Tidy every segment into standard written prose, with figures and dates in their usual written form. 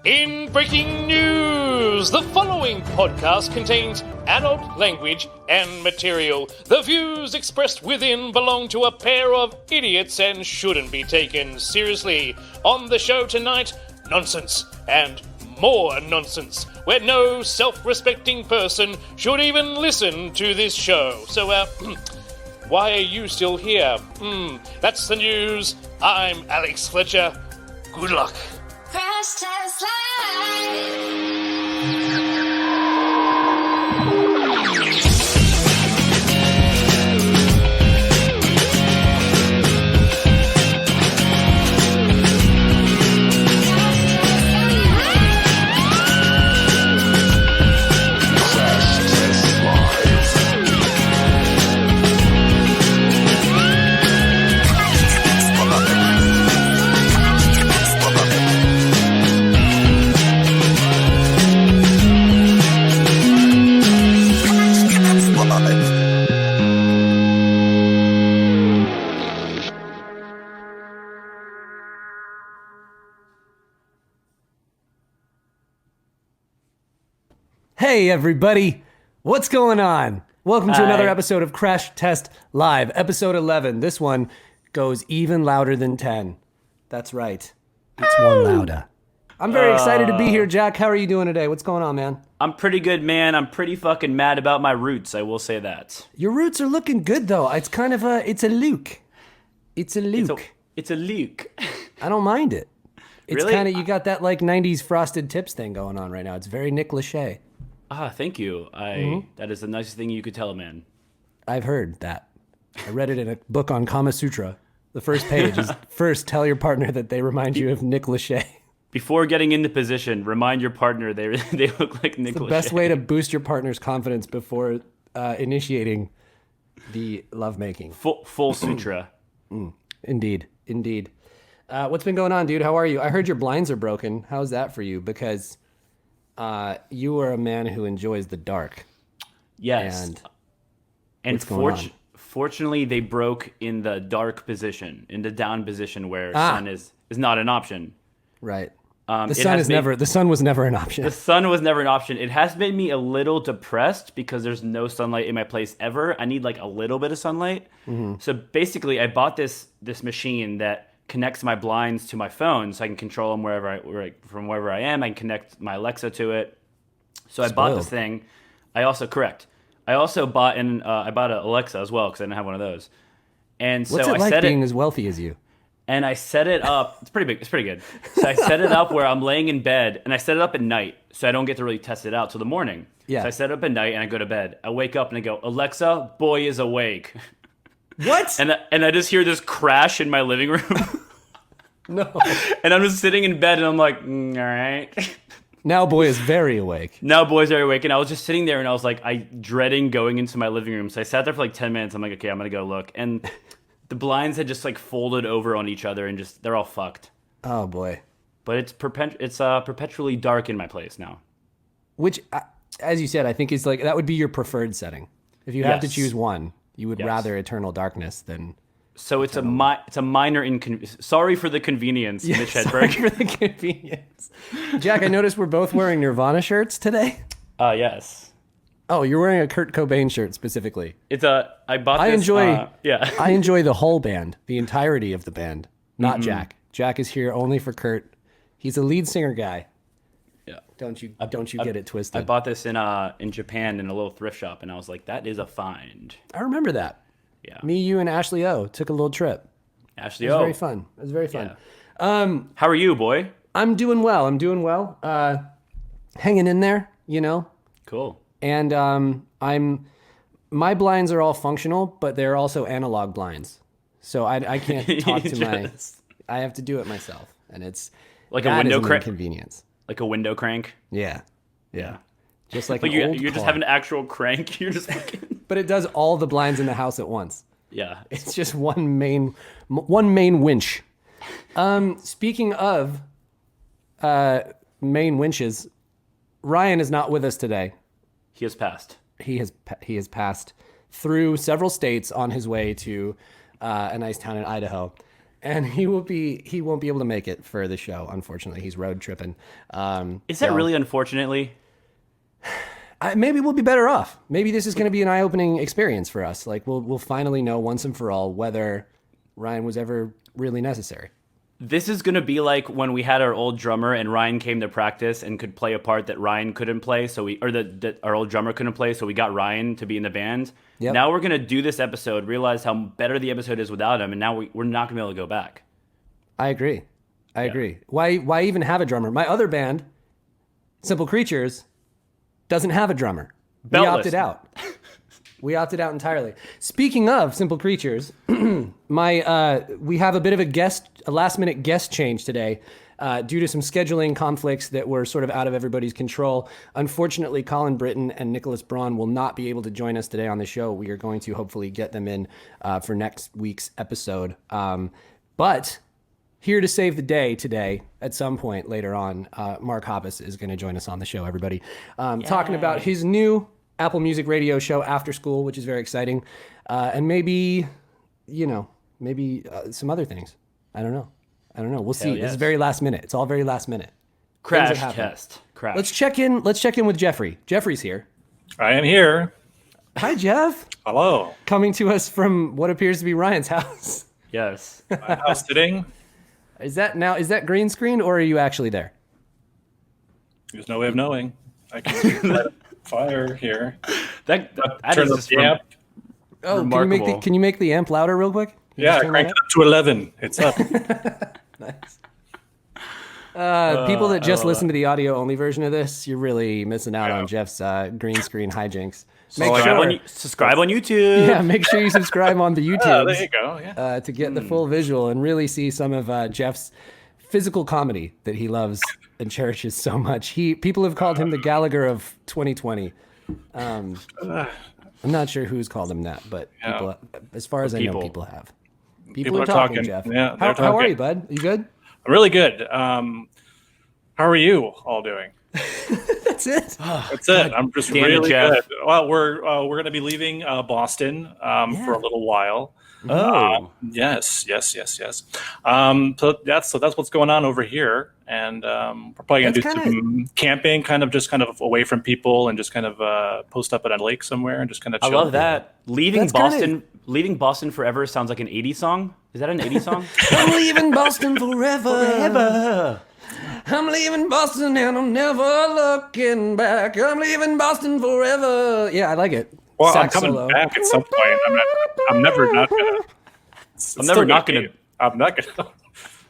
In breaking news, the following podcast contains adult language and material. The views expressed within belong to a pair of idiots and shouldn't be taken seriously. On the show tonight, nonsense and more nonsense, where no self-respecting person should even listen to this show. So, why are you still here? That's the news. I'm Alex Fletcher. Good luck. Crash Test Live! Hey everybody, what's going on? Welcome to another episode of Crash Test Live, episode 11. This one goes even louder than 10. That's right, it's one louder. I'm very excited to be here, Jack. How are you doing today? What's going on, man? I'm pretty good, man. I'm pretty fucking mad about my roots, I will say that. Your roots are looking good, though. It's kind of it's a Luke. It's a Luke. It's a Luke. I don't mind it. It's Really? kind of, you got that like 90s frosted tips thing going on right now. It's very Nick Lachey. Thank you. That is the nicest thing you could tell a man. I've heard that. I read it in a book on Kama Sutra. The first page is first tell your partner that they remind you of Nick Lachey. Before getting into position, remind your partner they look like Nick The Lachey. best way to boost your partner's confidence before initiating the lovemaking. Full sutra. Indeed. What's been going on, dude? How are you? I heard your blinds are broken. How's that for you? Because you are a man who enjoys the dark. Yes. And what's going on? Fortunately, they broke in the dark position, in the down position where sun is not an option. Right. The The sun was never an option. The sun was never an option. It has made me a little depressed because there's no sunlight in my place ever. I need like a little bit of sunlight. Mm-hmm. So basically, I bought this machine that connects my blinds to my phone, so I can control them from wherever I am. I can connect my Alexa to it. So I bought this thing. I also bought an Alexa as well because I didn't have one of those. And so What's it I like set being it. as wealthy as you? And I set it up. It's pretty big. It's pretty good. So I set it up where I'm laying in bed, and I set it up at night, so I don't get to really test it out till the morning. Yeah. So I set it up at night, and I go to bed. I wake up and I go, Alexa, boy is awake. What? And I just hear this crash in my living room. No. And I'm just sitting in bed, and I'm like, all right. Now boy is very awake. Now boys are awake, and I was just sitting there, and I was like, dreading going into my living room. So I sat there for like 10 minutes. I'm like, okay, I'm gonna go look, and the blinds had just like folded over on each other, and just they're all fucked. Oh boy. But it's perpetually dark in my place now. Which, as you said, I think is like that would be your preferred setting. If you have to Yes. choose one, you would Yes. rather eternal darkness than. So it's a minor inconvenience. Sorry for the convenience, Mitch Sorry Hedberg. for the convenience. Jack, I noticed we're both wearing Nirvana shirts today. Yes. Oh, you're wearing a Kurt Cobain shirt specifically. I bought this. I enjoy the whole band, the entirety of the band, not Jack. Jack is here only for Kurt. He's a lead singer guy. Yeah. Don't you get it twisted. I bought this in Japan in a little thrift shop, and I was like, that is a find. I remember that. Yeah. Me, you, and Ashley O took a little trip. Ashley It was O. very fun. It was very fun. Yeah. How are you, boy? I'm doing well. Hanging in there, you know. Cool. And my blinds are all functional, but they're also analog blinds. So I can't talk to I have to do it myself, and it's Like a window crank. inconvenience. Like a window crank. Yeah. Just like Like an old you just car. have an actual crank. You're just fucking. But it does all the blinds in the house at once. Yeah. It's just one main winch. Speaking of main winches, Ryan is not with us today. He has passed. He has passed through several states on his way to a nice town in Idaho. and he won't be able to make it for the show. Unfortunately, he's road tripping. Is that really unfortunately? Maybe we'll be better off. Maybe this is going to be an eye-opening experience for us. Like we'll finally know once and for all whether Ryan was ever really necessary. This is going to be like when we had our old drummer and Ryan came to practice and could play a part that Ryan couldn't play, that our old drummer couldn't play, so we got Ryan to be in the band. Yep. Now we're going to do this episode, realize how better the episode is without him, and now we're not going to be able to go back. I agree. I agree. Why even have a drummer? My other band, Simple Creatures, doesn't have a drummer. We opted out. We opted out entirely. Speaking of Simple Creatures, we have a bit of a last-minute guest change today due to some scheduling conflicts that were sort of out of everybody's control. Unfortunately, Colin Britton and Nicholas Braun will not be able to join us today on the show. We are going to hopefully get them in for next week's episode. But here to save the day today, at some point later on, Mark Hoppus is going to join us on the show, everybody. Talking about his new Apple Music radio show After School, which is very exciting. And maybe some other things. I don't know. We'll see. Yes. This is very last minute. It's all very last minute. Crash test. Crash. Let's check in with Jeffrey. Jeffrey's here. I am here. Hi, Jeff. Hello. Coming to us from what appears to be Ryan's house. Yes. My house sitting. Is that green screen or are you actually there? There's no way of knowing. I can light a fire here. That Turn is up just the amp. Oh, remarkable. can you make the amp louder real quick? Yeah, I cranked it up to 11. It's up. Nice. People that just listen to the audio only version of this, you're really missing out on Jeff's green screen hijinks. Subscribe on YouTube. Yeah, make sure you subscribe on the YouTube. There you go. Yeah. To get the full visual and really see some of Jeff's physical comedy that he loves and cherishes so much. People have called him the Gallagher of 2020. I'm not sure who's called him that, but people, as far as I know, people have. People are talking, Jeff. Yeah, how are you, bud? You good? I'm really good. How are you all doing? That's it. That's it. I'm just really good. Well, we're going to be leaving Boston for a little while. Oh, yes. So that's what's going on over here, and we're probably going to do some camping, kind of away from people, and just kind of post up at a lake somewhere and just kind of chill. I love that. Leaving Boston forever sounds like an 80s song. Is that an 80s song? I'm leaving Boston forever. I'm leaving Boston and I'm never looking back. I'm leaving Boston forever. Yeah, I like it. Well, Sax I'm coming solo. back at some point. I'm never not gonna.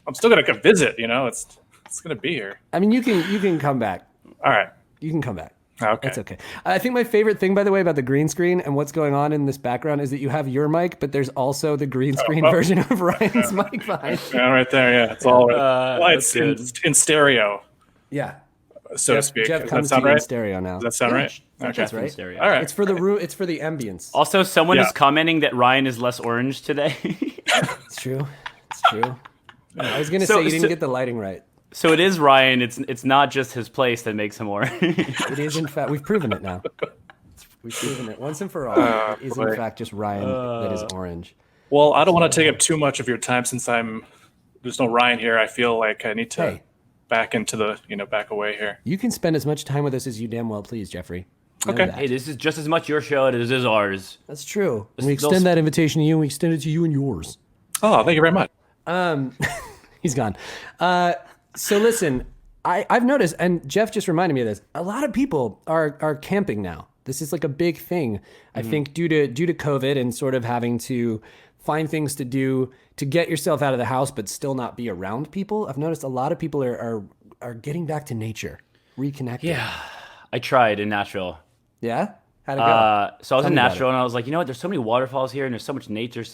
I'm still gonna come visit. You know, it's gonna be here. I mean, you can come back. All right. You can come back. Okay. That's okay. I think my favorite thing, by the way, about the green screen and what's going on in this background is that you have your mic, but there's also the green screen version of Ryan's mic behind you. Yeah, right there. Yeah, it's all. It's in stereo. Yeah. So to speak. Jeff Does comes that to sound you in right? stereo now. Does that sound right? Okay. That's right. Stereo. All right. It's for the room. It's for the ambience. Also, someone is commenting that Ryan is less orange today. It's true. It's true. I was gonna say you didn't get the lighting right. So it is Ryan. It's not just his place that makes him orange. It is in fact. We've proven it now. We've proven it once and for all. It is in fact just Ryan that is orange. Well, I don't want to take up too much of your time since there's no Ryan here. I feel like I need to back into back away here. You can spend as much time with us as you damn well please, Jeffrey. Know Okay. that. Hey, this is just as much your show as it is ours. That's true. And we extend that invitation to you, and we extend it to you and yours. Oh, thank you very much. He's gone. So listen, I've noticed, and Jeff just reminded me of this. A lot of people are camping now. This is like a big thing. I think due to COVID and sort of having to find things to do to get yourself out of the house, but still not be around people. I've noticed a lot of people are getting back to nature, reconnecting. Yeah, I tried in Nashville. Yeah? How'd it go? So I was Tell in me about Nashville, it. and I was like, you know what? There's so many waterfalls here, and there's so much nature.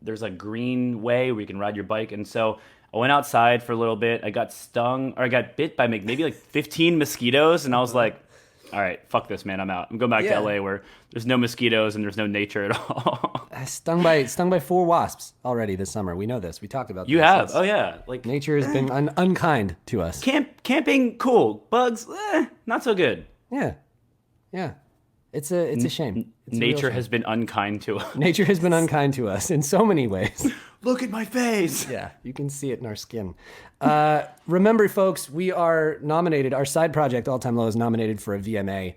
There's a green way where you can ride your bike, and so I went outside for a little bit. I got bit by maybe like 15 mosquitoes, and I was like, all right, fuck this, man. I'm out. I'm going back to LA where there's no mosquitoes and there's no nature at all. Stung by 4 wasps already this summer. We know this. We talked about this. You have? It's- Oh yeah. Like Nature has been unkind to us. camping, cool. Bugs, not so good. Yeah. It's a shame. Nature has been unkind to us. Nature has been unkind to us in so many ways. Look at my face. Yeah, you can see it in our skin. Remember, folks, we are nominated. Our side project, All Time Low, is nominated for a VMA.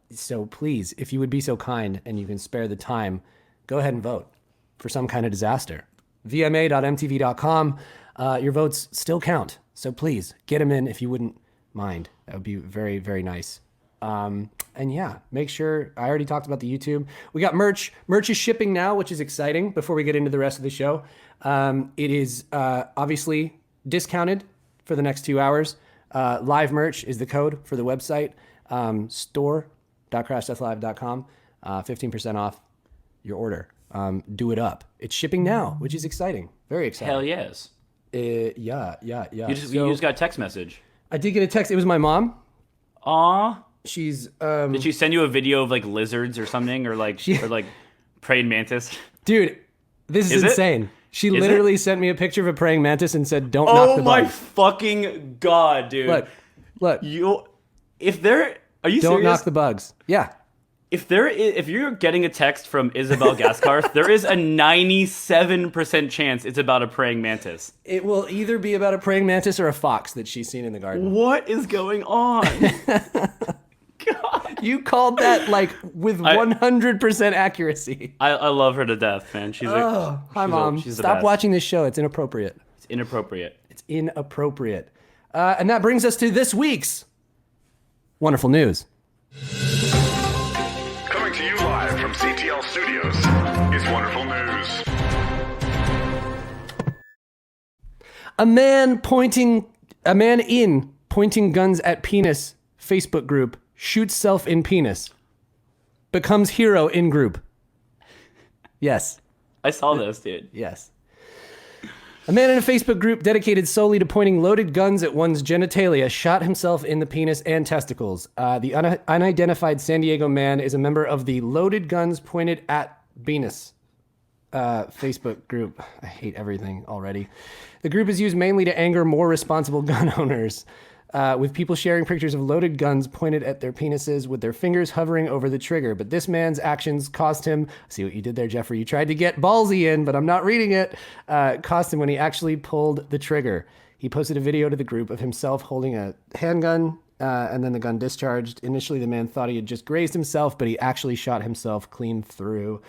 So please, if you would be so kind and you can spare the time, go ahead and vote for some kind of disaster. VMA.mtv.com. Your votes still count. So please get them in if you wouldn't mind. That would be very, very nice. And yeah, make sure, I already talked about the YouTube. We got merch. Merch is shipping now, which is exciting before we get into the rest of the show. It is obviously discounted for the next 2 hours. Live merch is the code for the website. Store.crashdeathlive.com. 15% off your order. Do it up. It's shipping now, which is exciting. Very exciting. Hell yes. Yeah. You just got a text message. I did get a text. It was my mom. Aw. She's Did she send you a video of like lizards or something, or like praying mantis? Dude, this is insane. She literally sent me a picture of a praying mantis and said, "Don't knock the bugs." Oh my fucking god, dude! Look. Are you serious? Don't knock the bugs. Yeah. If you're getting a text from Isabel Gaskarth, there is a 97% chance it's about a praying mantis. It will either be about a praying mantis or a fox that she's seen in the garden. What is going on? God. You called that like with 100% accuracy. I love her to death, man. Hi, Mom. Stop watching this show. It's inappropriate. It's inappropriate. And that brings us to this week's wonderful news. Coming to you live from CTL Studios is Wonderful News. A man in pointing guns at penis Facebook group shoots self in penis. Becomes hero in group. Yes. I saw this, dude. Yes. A man in a Facebook group dedicated solely to pointing loaded guns at one's genitalia shot himself in the penis and testicles. The unidentified San Diego man is a member of the Loaded Guns Pointed at Venus Facebook group. I hate everything already. The group is used mainly to anger more responsible gun owners, with people sharing pictures of loaded guns pointed at their penises with their fingers hovering over the trigger. But this man's actions cost him, see what you did there, Jeffrey, you tried to get ballsy in, but I'm not reading it, cost him when he actually pulled the trigger. He posted a video to the group of himself holding a handgun, and then the gun discharged. Initially, the man thought he had just grazed himself, but he actually shot himself clean through.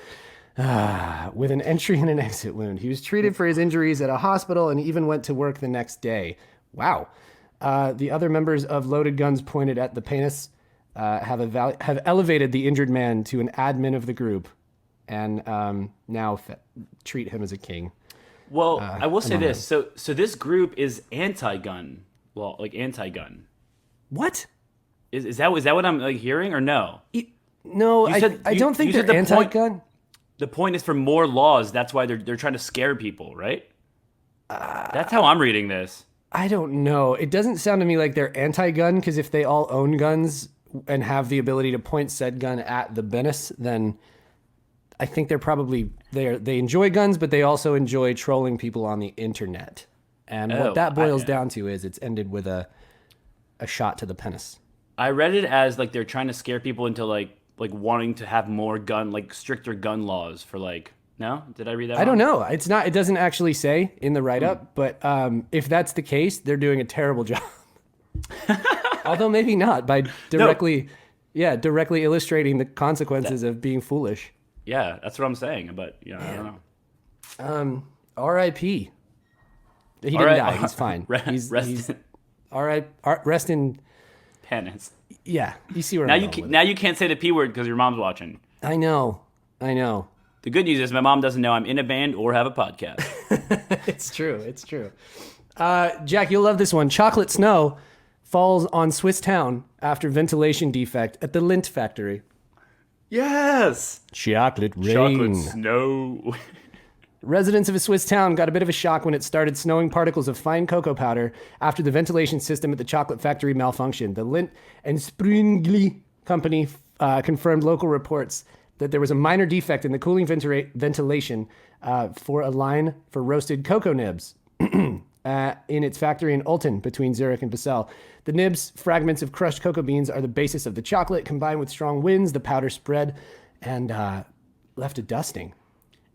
With an entry and an exit wound. He was treated for his injuries at a hospital and even went to work the next day. Wow. The other members of Loaded Guns Pointed at the Penis have elevated the injured man to an admin of the group and now treat him as a king. Well, I will say this. So this group is anti-gun. Well, like anti-gun. What? Is that what I'm like hearing or no? No, I don't think they're anti-gun. The point is for more laws. That's why they're trying to scare people, right? That's how I'm reading this. I don't know. It doesn't sound to me like they're anti-gun, because if they all own guns and have the ability to point said gun at the penis, then I think they're probably they enjoy guns, but they also enjoy trolling people on the internet. And what that boils down to is it's ended with a shot to the penis. I read it as like they're trying to scare people into like wanting to have more stricter gun laws for like. No? Did I read that wrong? I don't know. It's not. It doesn't actually say in the write-up, but if that's the case, they're doing a terrible job. Although maybe not, by directly illustrating the consequences of being foolish. Yeah, that's what I'm saying. But I don't know. R.I.P. He didn't die. He's fine. He's rest in penance. Yeah, you see where now I'm now you can't say the P word because your mom's watching. I know. The good news is my mom doesn't know I'm in a band or have a podcast. It's true. Jack, you'll love this one. Chocolate snow falls on Swiss town after ventilation defect at the Lindt factory. Yes! Chocolate rain. Chocolate snow. Residents of a Swiss town got a bit of a shock when it started snowing particles of fine cocoa powder after the ventilation system at the chocolate factory malfunctioned. The Lindt and Sprüngli company confirmed local reports that there was a minor defect in the cooling ventilation for a line for roasted cocoa nibs in its factory in Olten between Zurich and Basel. The nibs, fragments of crushed cocoa beans, are the basis of the chocolate. Combined with strong winds, the powder spread and left a dusting.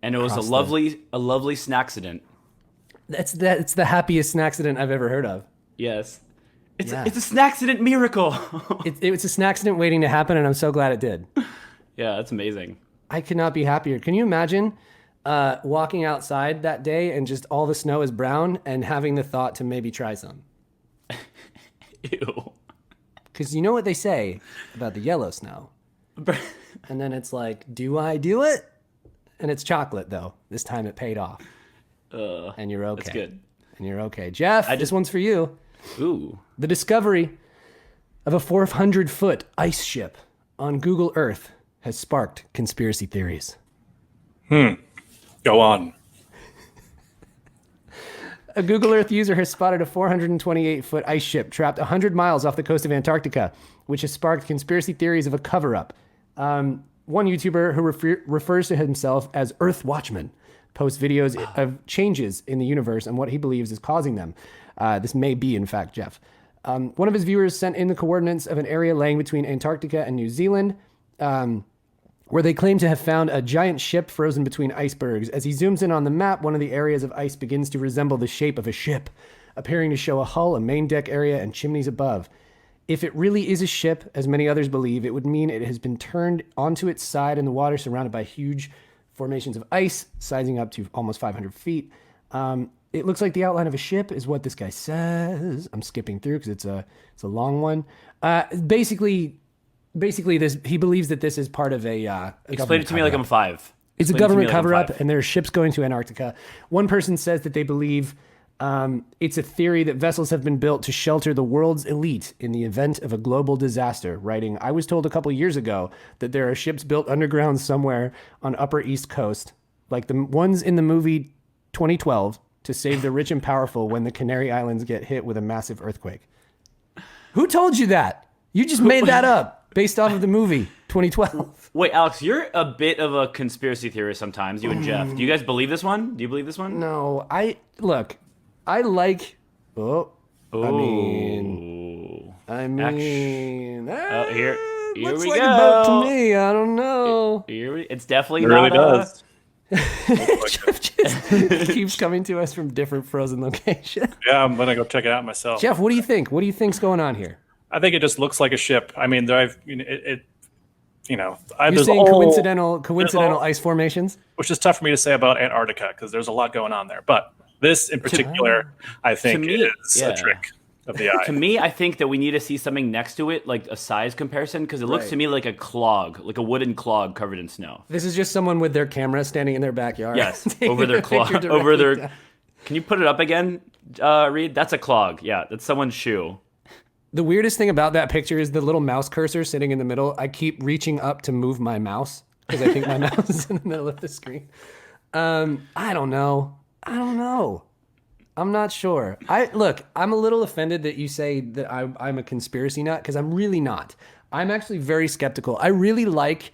And it was a lovely snacksident. It's the happiest snacksident I've ever heard of. Yes. It's a snacksident miracle. It was a snacksident waiting to happen, and I'm so glad it did. Yeah, that's amazing. I could not be happier. Can you imagine walking outside that day and just all the snow is brown and having the thought to maybe try some? Ew. Because you know what they say about the yellow snow. And then it's like, do I do it? And it's chocolate, though. This time it paid off. And you're okay. That's good. And you're okay. Jeff, this one's for you. Ooh. The discovery of a 400-foot ice ship on Google Earth has sparked conspiracy theories. Go on. A Google Earth user has spotted a 428-foot ice ship trapped 100 miles off the coast of Antarctica, which has sparked conspiracy theories of a cover-up. One YouTuber who refers to himself as Earth Watchman posts videos of changes in the universe and what he believes is causing them. This may be, in fact, Jeff. One of his viewers sent in the coordinates of an area lying between Antarctica and New Zealand, where they claim to have found a giant ship frozen between icebergs. As he zooms in on the map, one of the areas of ice begins to resemble the shape of a ship, appearing to show a hull, a main deck area, and chimneys above. If it really is a ship, as many others believe, it would mean it has been turned onto its side in the water, surrounded by huge formations of ice, sizing up to almost 500 feet. It looks like the outline of a ship is what this guy says. I'm skipping through because it's a long one. Basically, this he believes that this is part of a Explain it to me like I'm 5. It's a government cover-up, and there are ships going to Antarctica. One person says that they believe it's a theory that vessels have been built to shelter the world's elite in the event of a global disaster, writing, I was told a couple years ago that there are ships built underground somewhere on Upper East Coast, like the ones in the movie 2012, to save the rich and powerful when the Canary Islands get hit with a massive earthquake. Who told you that? You just made that up based off of the movie 2012. Wait, Alex, you're a bit of a conspiracy theorist sometimes, you and Jeff. Do you guys believe this one? Do you believe this one? No, I like... I mean... here looks we like go. a boat to me. I don't know. It's definitely It not really does. Jeff just keeps coming to us from different frozen locations. Yeah, I'm gonna go check it out myself. Jeff, what do you think? What do you think's going on here? I think it just looks like a ship. I mean, You're there's saying a whole, coincidental ice formations? which is tough for me to say about Antarctica because there's a lot going on there. But this in particular, I think, is a trick of the eye. To me, I think that we need to see something next to it, like a size comparison, because it looks to me like a clog, like a wooden clog covered in snow. This is just someone with their camera standing in their backyard. Yes, over their clog, over their. Down. Can you put it up again, Reed? That's a clog. Yeah, that's someone's shoe. The weirdest thing about that picture is the little mouse cursor sitting in the middle. I keep reaching up to move my mouse because I think my mouse is in the middle of the screen. I don't know. I'm not sure. I'm a little offended that you say that I'm a conspiracy nut because I'm really not. I'm actually very skeptical. I really like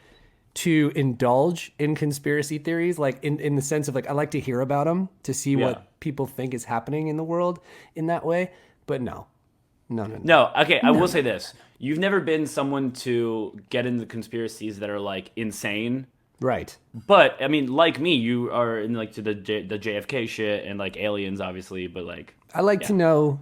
to indulge in conspiracy theories, like in the sense of like I like to hear about them to see what people think is happening in the world in that way. But no. Okay, I will say this. You've never been someone to get into conspiracies that are like insane. Right. But I mean, like me, you are in like to the JFK shit and like aliens, obviously. But like, I like to know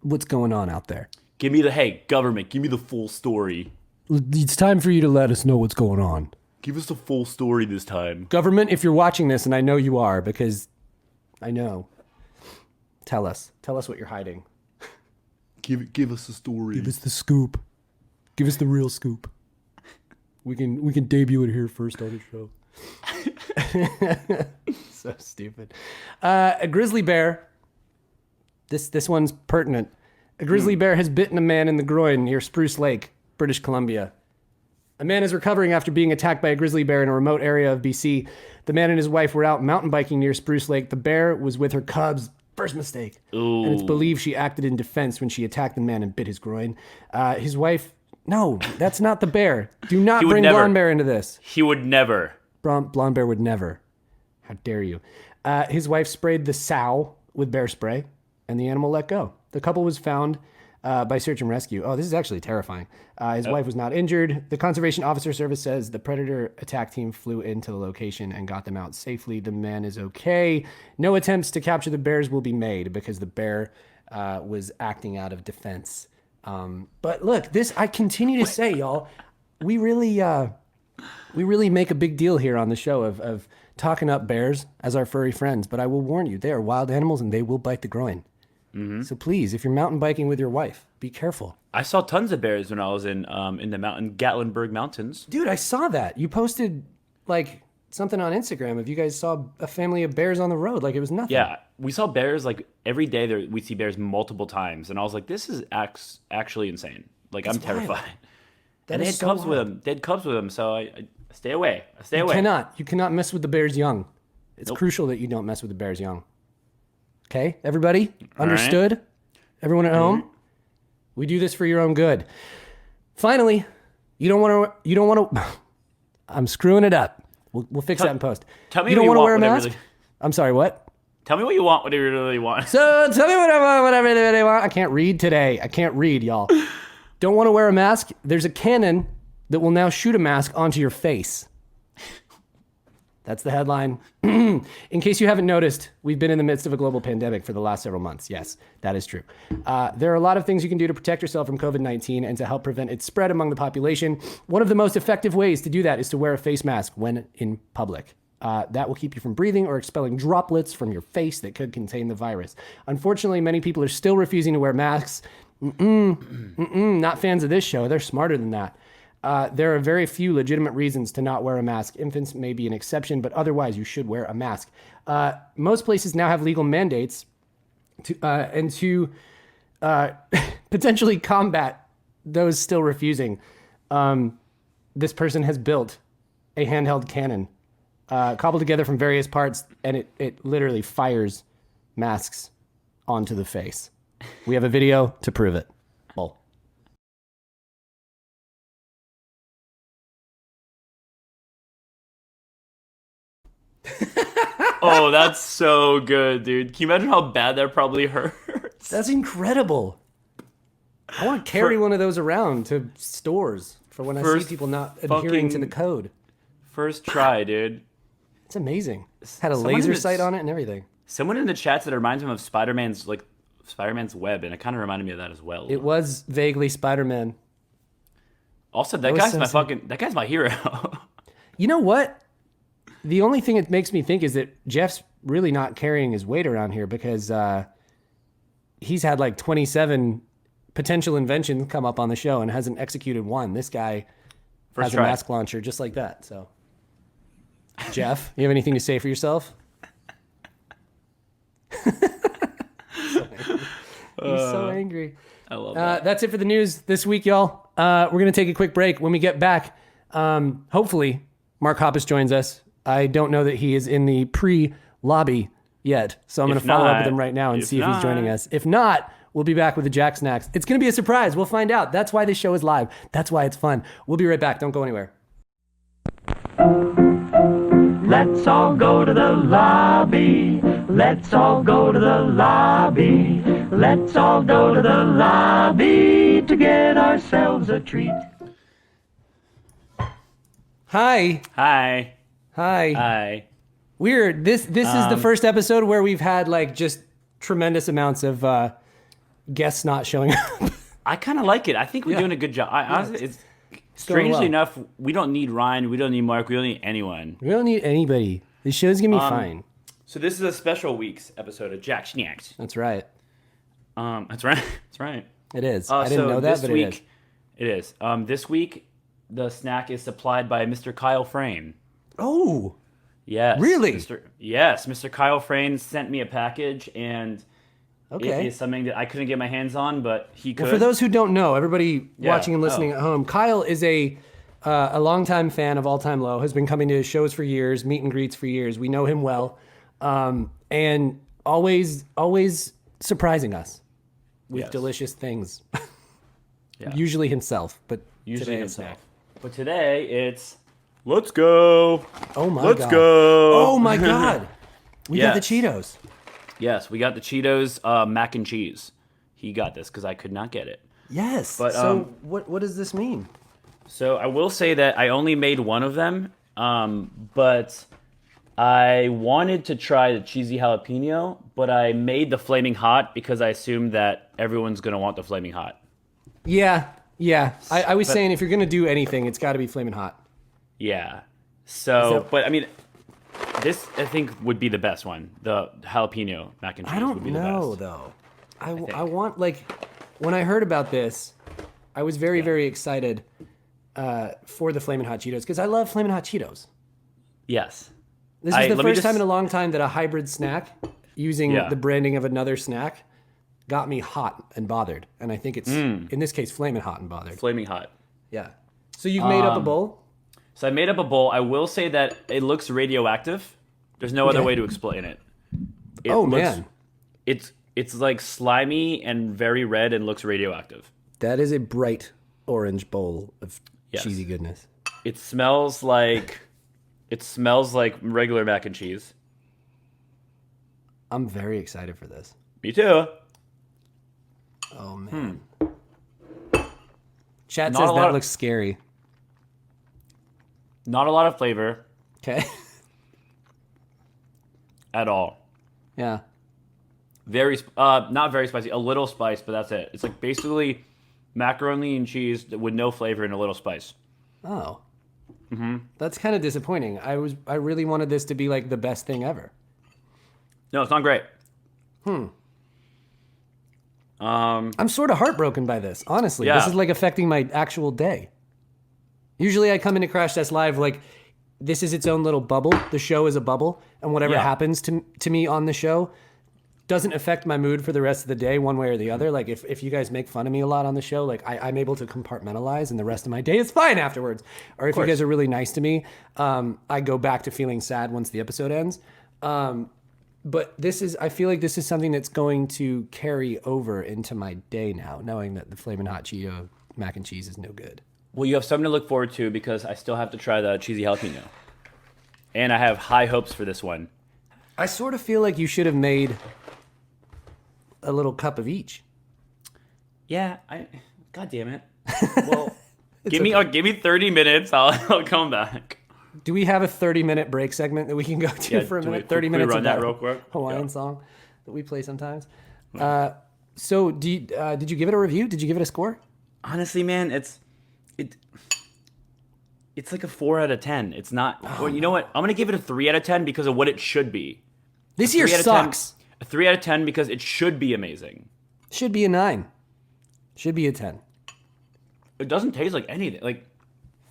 what's going on out there. Give me government. Give me the full story. It's time for you to let us know what's going on. Give us the full story this time. Government, if you're watching this, and I know you are because I know. Tell us what you're hiding. Give us the story. Give us the scoop. Give us the real scoop. We can debut it here first on the show. So stupid. A grizzly bear. This one's pertinent. A grizzly bear has bitten a man in the groin near Spruce Lake, British Columbia. A man is recovering after being attacked by a grizzly bear in a remote area of BC. The man and his wife were out mountain biking near Spruce Lake. The bear was with her cubs. First mistake. Ooh. And it's believed she acted in defense when she attacked the man and bit his groin. His wife... No, that's not the bear. Do not bring Blonde Bear into this. He would never. Blonde Bear would never. How dare you? His wife sprayed the sow with bear spray, and the animal let go. The couple was found by search and rescue. Oh, this is actually terrifying. His wife was not injured. The Conservation Officer Service says the predator attack team flew into the location and got them out safely. The man is okay. No attempts to capture the bears will be made because the bear was acting out of defense. But look, I continue to say, y'all, we really make a big deal here on the show of talking up bears as our furry friends. But I will warn you, they are wild animals and they will bite the groin. Mm-hmm. So please, if you're mountain biking with your wife, be careful. I saw tons of bears when I was in the Gatlinburg Mountains. Dude, I saw that. You posted like something on Instagram if you guys saw a family of bears on the road, like it was nothing. Yeah, we saw bears like every day. We see bears multiple times, and I was like, "This is actually insane." Like I'm terrified. And they had cubs with them. They had cubs with them, so I stay away. You cannot mess with the bears young. It's crucial that you don't mess with the bears young. Okay, everybody, understood? Right. Everyone at home, we do this for your own good. Finally, you don't want to. I'm screwing it up. We'll fix that in post. Tell me you don't want to wear a mask. Really... I'm sorry, what? Tell me what you want, whatever you really want. So tell me what I really want. I can't read today. I can't read, y'all. Don't want to wear a mask? There's a cannon that will now shoot a mask onto your face. That's the headline. In case you haven't noticed, we've been in the midst of a global pandemic for the last several months. Yes, that is true. There are a lot of things you can do to protect yourself from COVID-19 and to help prevent its spread among the population. One of the most effective ways to do that is to wear a face mask when in public. That will keep you from breathing or expelling droplets from your face that could contain the virus. Unfortunately, many people are still refusing to wear masks. Not fans of this show. They're smarter than that. There are very few legitimate reasons to not wear a mask. Infants may be an exception, but otherwise you should wear a mask. Most places now have legal mandates to potentially combat those still refusing. This person has built a handheld cannon cobbled together from various parts, and it literally fires masks onto the face. We have a video to prove it. Well. Oh, that's so good, dude. Can you imagine how bad that probably hurts? That's incredible. I want to carry one of those around to stores for when I see people not adhering to the code. First try, dude. It's amazing. Had a laser sight on it and everything. Someone in the chat said it reminds him of Spider-Man's web, and it kind of reminded me of that as well. It was vaguely Spider-Man. Also, that guy's my hero. You know what? The only thing it makes me think is that Jeff's really not carrying his weight around here because he's had like 27 potential inventions come up on the show and hasn't executed one. This guy has a mask launcher just like that. So, Jeff, you have anything to say for yourself? He's so angry. I love that. That's it for the news this week, y'all. We're going to take a quick break. When we get back, hopefully Mark Hoppus joins us. I don't know that he is in the pre-lobby yet, so I'm going to follow up with him right now and see if he's joining us. If not, we'll be back with the Jack Snacks. It's going to be a surprise. We'll find out. That's why this show is live. That's why it's fun. We'll be right back. Don't go anywhere. Let's all go to the lobby. Let's all go to the lobby. Let's all go to the lobby to get ourselves a treat. Hi. Hi. Hi. Hi. Weird. This is the first episode where we've had like just tremendous amounts of guests not showing up. I kind of like it. I think we're doing a good job. Honestly, it's strangely enough, we don't need Ryan. We don't need Mark. We don't need anyone. We don't need anybody. The show's gonna be fine. So this is a special week's episode of Jack Snacks. That's right. That's right. That's right. It is. I didn't know that, but it is. It is. This week, the snack is supplied by Mr. Kyle Frame. Oh. Yes. Really? Mr. Kyle Frame sent me a package, and it is something that I couldn't get my hands on, but he could. Well, for those who don't know, everybody watching and listening at home, Kyle is a longtime fan of All Time Low, has been coming to his shows for years, meet and greets for years. We know him well, and always surprising us with delicious things. Usually himself, but But today it's let's go. Oh my god. Let's go. Oh my god. We got the Cheetos. Yes, we got the Cheetos mac and cheese. he got this because I could not get it. Yes. But, so what does this mean? So I will say that I only made one of them, but I wanted to try the cheesy jalapeno, but I made the flaming hot because I assumed that everyone's going to want the flaming hot. Yeah. I was saying if you're going to do anything, it's got to be flaming hot. Yeah. So, but I mean, this I think would be the best one. The jalapeno mac and cheese would be the best. I don't know, though. I want, like, when I heard about this, I was very, very excited for the Flamin' Hot Cheetos because I love Flamin' Hot Cheetos. Yes. This is the first time in a long time that a hybrid snack using the branding of another snack got me hot and bothered. And I think it's, in this case, Flamin' Hot and bothered. Flaming hot. Yeah. So you've made up a bowl? So I made up a bowl. I will say that it looks radioactive. There's no other way to explain it. Man. It's like slimy and very red and looks radioactive. That is a bright orange bowl of cheesy goodness. It smells like regular mac and cheese. I'm very excited for this. Me too. Oh man. Chat says that looks scary. Not a lot of flavor. Okay. At all. Yeah. Not very spicy. A little spice, but that's it. It's like basically macaroni and cheese with no flavor and a little spice. Oh. That's kind of disappointing. I really wanted this to be like the best thing ever. No, it's not great. I'm sort of heartbroken by this, honestly. Yeah. This is like affecting my actual day. Usually I come into Crash Test Live like this is its own little bubble. The show is a bubble, and whatever happens to me on the show doesn't affect my mood for the rest of the day one way or the other. Like if you guys make fun of me a lot on the show, like I'm able to compartmentalize and the rest of my day is fine afterwards. Or if you guys are really nice to me, I go back to feeling sad once the episode ends. But I feel like this is something that's going to carry over into my day now, knowing that the Flamin' Hot Cheeto mac and cheese is no good. Well, you have something to look forward to because I still have to try the cheesy jalapeno. And I have high hopes for this one. I sort of feel like you should have made a little cup of each. Yeah, God damn it. Well, give me 30 minutes. I'll come back. Do we have a 30-minute break segment that we can go to for a minute? 30 minutes run of that real quick? Hawaiian song that we play sometimes. So did you give it a review? Did you give it a score? Honestly, man, it's like a 4 out of 10. It's not. Well, you know what? I'm gonna give it a 3 out of 10 because of what it should be. This year sucks. A 3 out of 10 because it should be amazing. Should be a 9. Should be a 10. It doesn't taste like anything. Like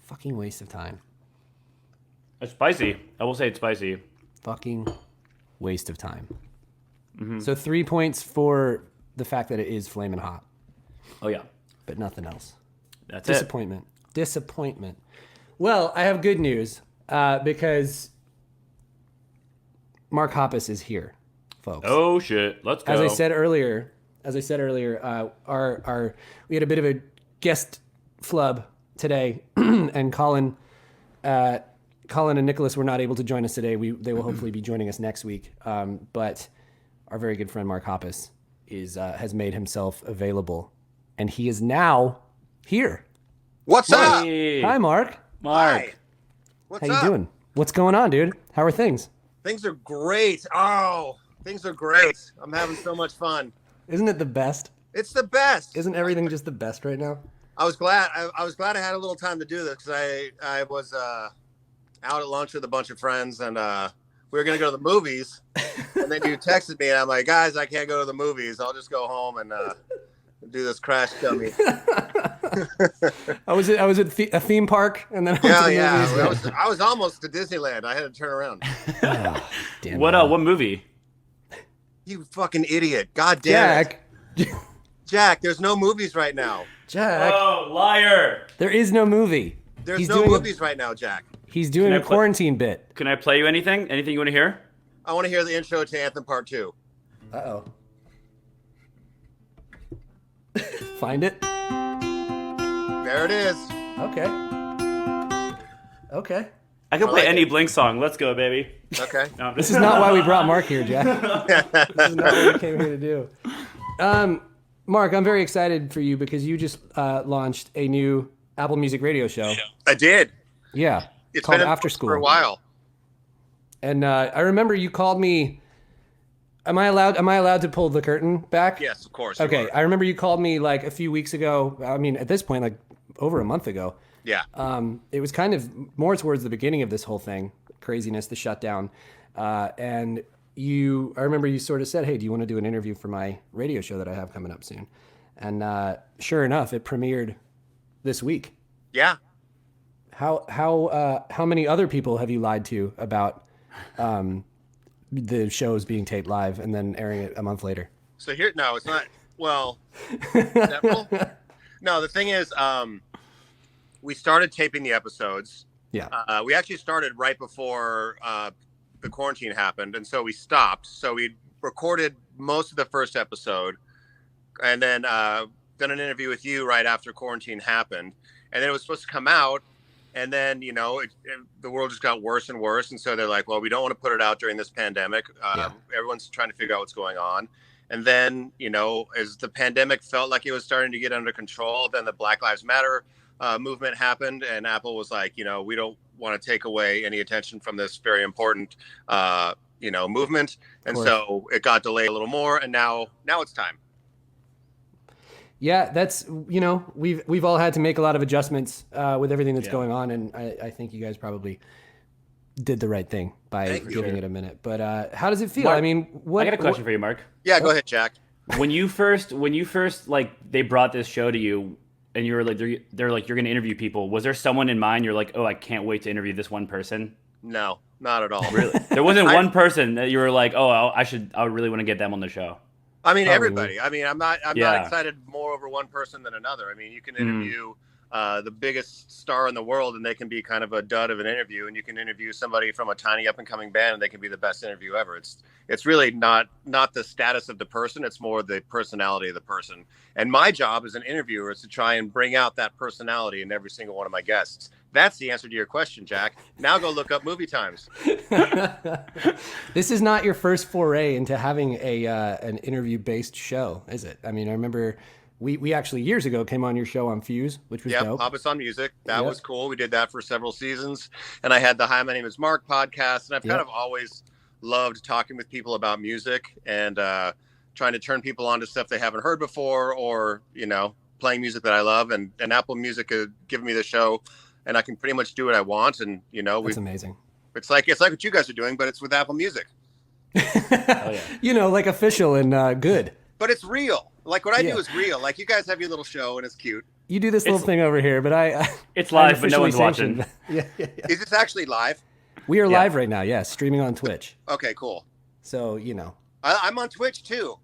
fucking waste of time. It's spicy. I will say it's spicy. Fucking waste of time. So 3 points for the fact that it is flaming hot. Oh yeah, but nothing else. That's Disappointment. Well, I have good news because Mark Hoppus is here, folks. Oh shit, let's go. As I said earlier, we had a bit of a guest flub today, and Colin and Nicholas were not able to join us today. They will hopefully be joining us next week. But our very good friend Mark Hoppus has made himself available, and he is now here. What's up? Hi, Mark. Hi. How you doing? What's going on, dude? How are things? Things are great. Oh, things are great. I'm having so much fun. Isn't it the best? It's the best. Isn't everything just the best right now? I was glad. I was glad I had a little time to do this because I was out at lunch with a bunch of friends, and we were gonna go to the movies. And then you texted me, and I'm like, guys, I can't go to the movies. I'll just go home and do this crash dummy. I was at a theme park, and then I was almost to Disneyland. I had to turn around. Damn what movie? You fucking idiot! God damn it, Jack. There's no movies right now. Jack. Oh, liar! There is no movie. There's no movies right now, Jack. He's doing a quarantine bit. Can I play you anything? Anything you want to hear? I want to hear the intro to Anthem Part 2. Uh-oh. Find it? There it is. Okay. I can play any Blink song. Let's go, baby. Okay. No, this is not why we brought Mark here, Jack. This is not what we came here to do. Mark, I'm very excited for you because you just launched a new Apple Music radio show. I did. Yeah, It's called been in After the works School for a while. And I remember you called me. Am I allowed to pull the curtain back? Yes, of course. Okay, I remember you called me like a few weeks ago. I mean, at this point, like over a month ago. Yeah. It was kind of more towards the beginning of this whole thing, craziness, the shutdown, and I remember you sort of said, "Hey, do you want to do an interview for my radio show that I have coming up soon?" And sure enough, it premiered this week. Yeah. How many other people have you lied to about the shows being taped live and then airing it a month later? So here, no, it's not. Well, several. No, the thing is, we started taping the episodes. Yeah. We actually started right before the quarantine happened, and so we stopped. So we recorded most of the first episode, and then done an interview with you right after quarantine happened, and then it was supposed to come out. And then, the world just got worse and worse. And so they're like, well, we don't want to put it out during this pandemic. Everyone's trying to figure out what's going on. And then, as the pandemic felt like it was starting to get under control, then the Black Lives Matter movement happened. And Apple was like, we don't want to take away any attention from this very important, movement. And so it got delayed a little more. And now it's time. Yeah, that's, we've all had to make a lot of adjustments with everything that's going on. And I think you guys probably did the right thing by giving it a minute. But how does it feel? Mark, I mean, I got a question for you, Mark. Yeah, go ahead, Jack. When you first like they brought this show to you and you were like, they're like, you're going to interview people. Was there someone in mind? You're like, oh, I can't wait to interview this one person. No, not at all. Really? There wasn't one person that you were like, oh, I really want to get them on the show. I mean, everybody. I mean, I'm not excited more over one person than another. I mean, you can interview the biggest star in the world and they can be kind of a dud of an interview, and you can interview somebody from a tiny up and coming band and they can be the best interview ever. It's really not the status of the person, it's more the personality of the person. And my job as an interviewer is to try and bring out that personality in every single one of my guests. That's the answer to your question, Jack. Now go look up movie times. This is not your first foray into having an interview-based show, is it? I mean, I remember we actually years ago came on your show on Fuse, which was dope. Hoppus on Music. That was cool. We did that for several seasons. And I had the Hi, My Name is Mark podcast. And I've kind of always loved talking with people about music and trying to turn people on to stuff they haven't heard before, or, playing music that I love. And Apple Music has given me the show, and I can pretty much do what I want. And, that's amazing. It's like what you guys are doing, but it's with Apple Music. Like official and good. But it's real. Like what I do is real. Like you guys have your little show and it's cute. You do this little thing over here, but it's live, but no one's watching. Yeah. Is this actually live? We are live right now. Yes, streaming on Twitch. Okay, cool. So I'm on Twitch too.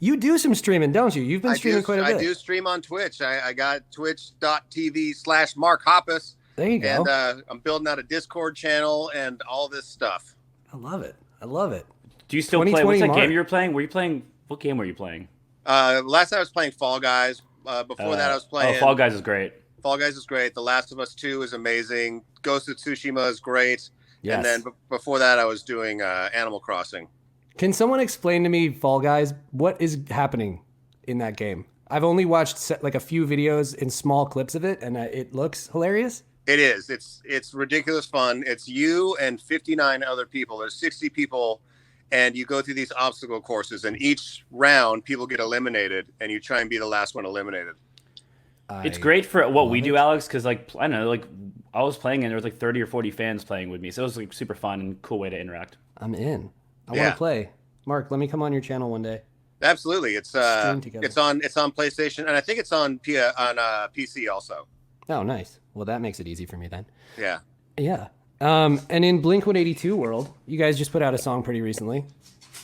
You do some streaming, don't you? You've been streaming quite a bit. I do stream on Twitch. I got twitch.tv/Mark Hoppus. There you go. And I'm building out a Discord channel and all this stuff. I love it. Do you still play? What's that game you were playing? What game were you playing? Last night I was playing Fall Guys. Before that I was playing... Oh, Fall Guys is great. Fall Guys is great. The Last of Us 2 is amazing. Ghost of Tsushima is great. Yes. And then before that I was doing Animal Crossing. Can someone explain to me, Fall Guys, what is happening in that game? I've only watched like a few videos in small clips of it, and it looks hilarious. It is. It's ridiculous fun. It's you and 59 other people. There's 60 people, and you go through these obstacle courses, and each round people get eliminated, and you try and be the last one eliminated. It's great for what we do, Alex, because I don't know, I was playing and there was 30 or 40 fans playing with me, so it was super fun and cool way to interact. I'm in. I want to play. Mark, let me come on your channel one day. Absolutely. It's on PlayStation, and I think it's on PC also. Oh, nice. Well, that makes it easy for me then. Yeah. Yeah. And in Blink-182 world, you guys just put out a song pretty recently.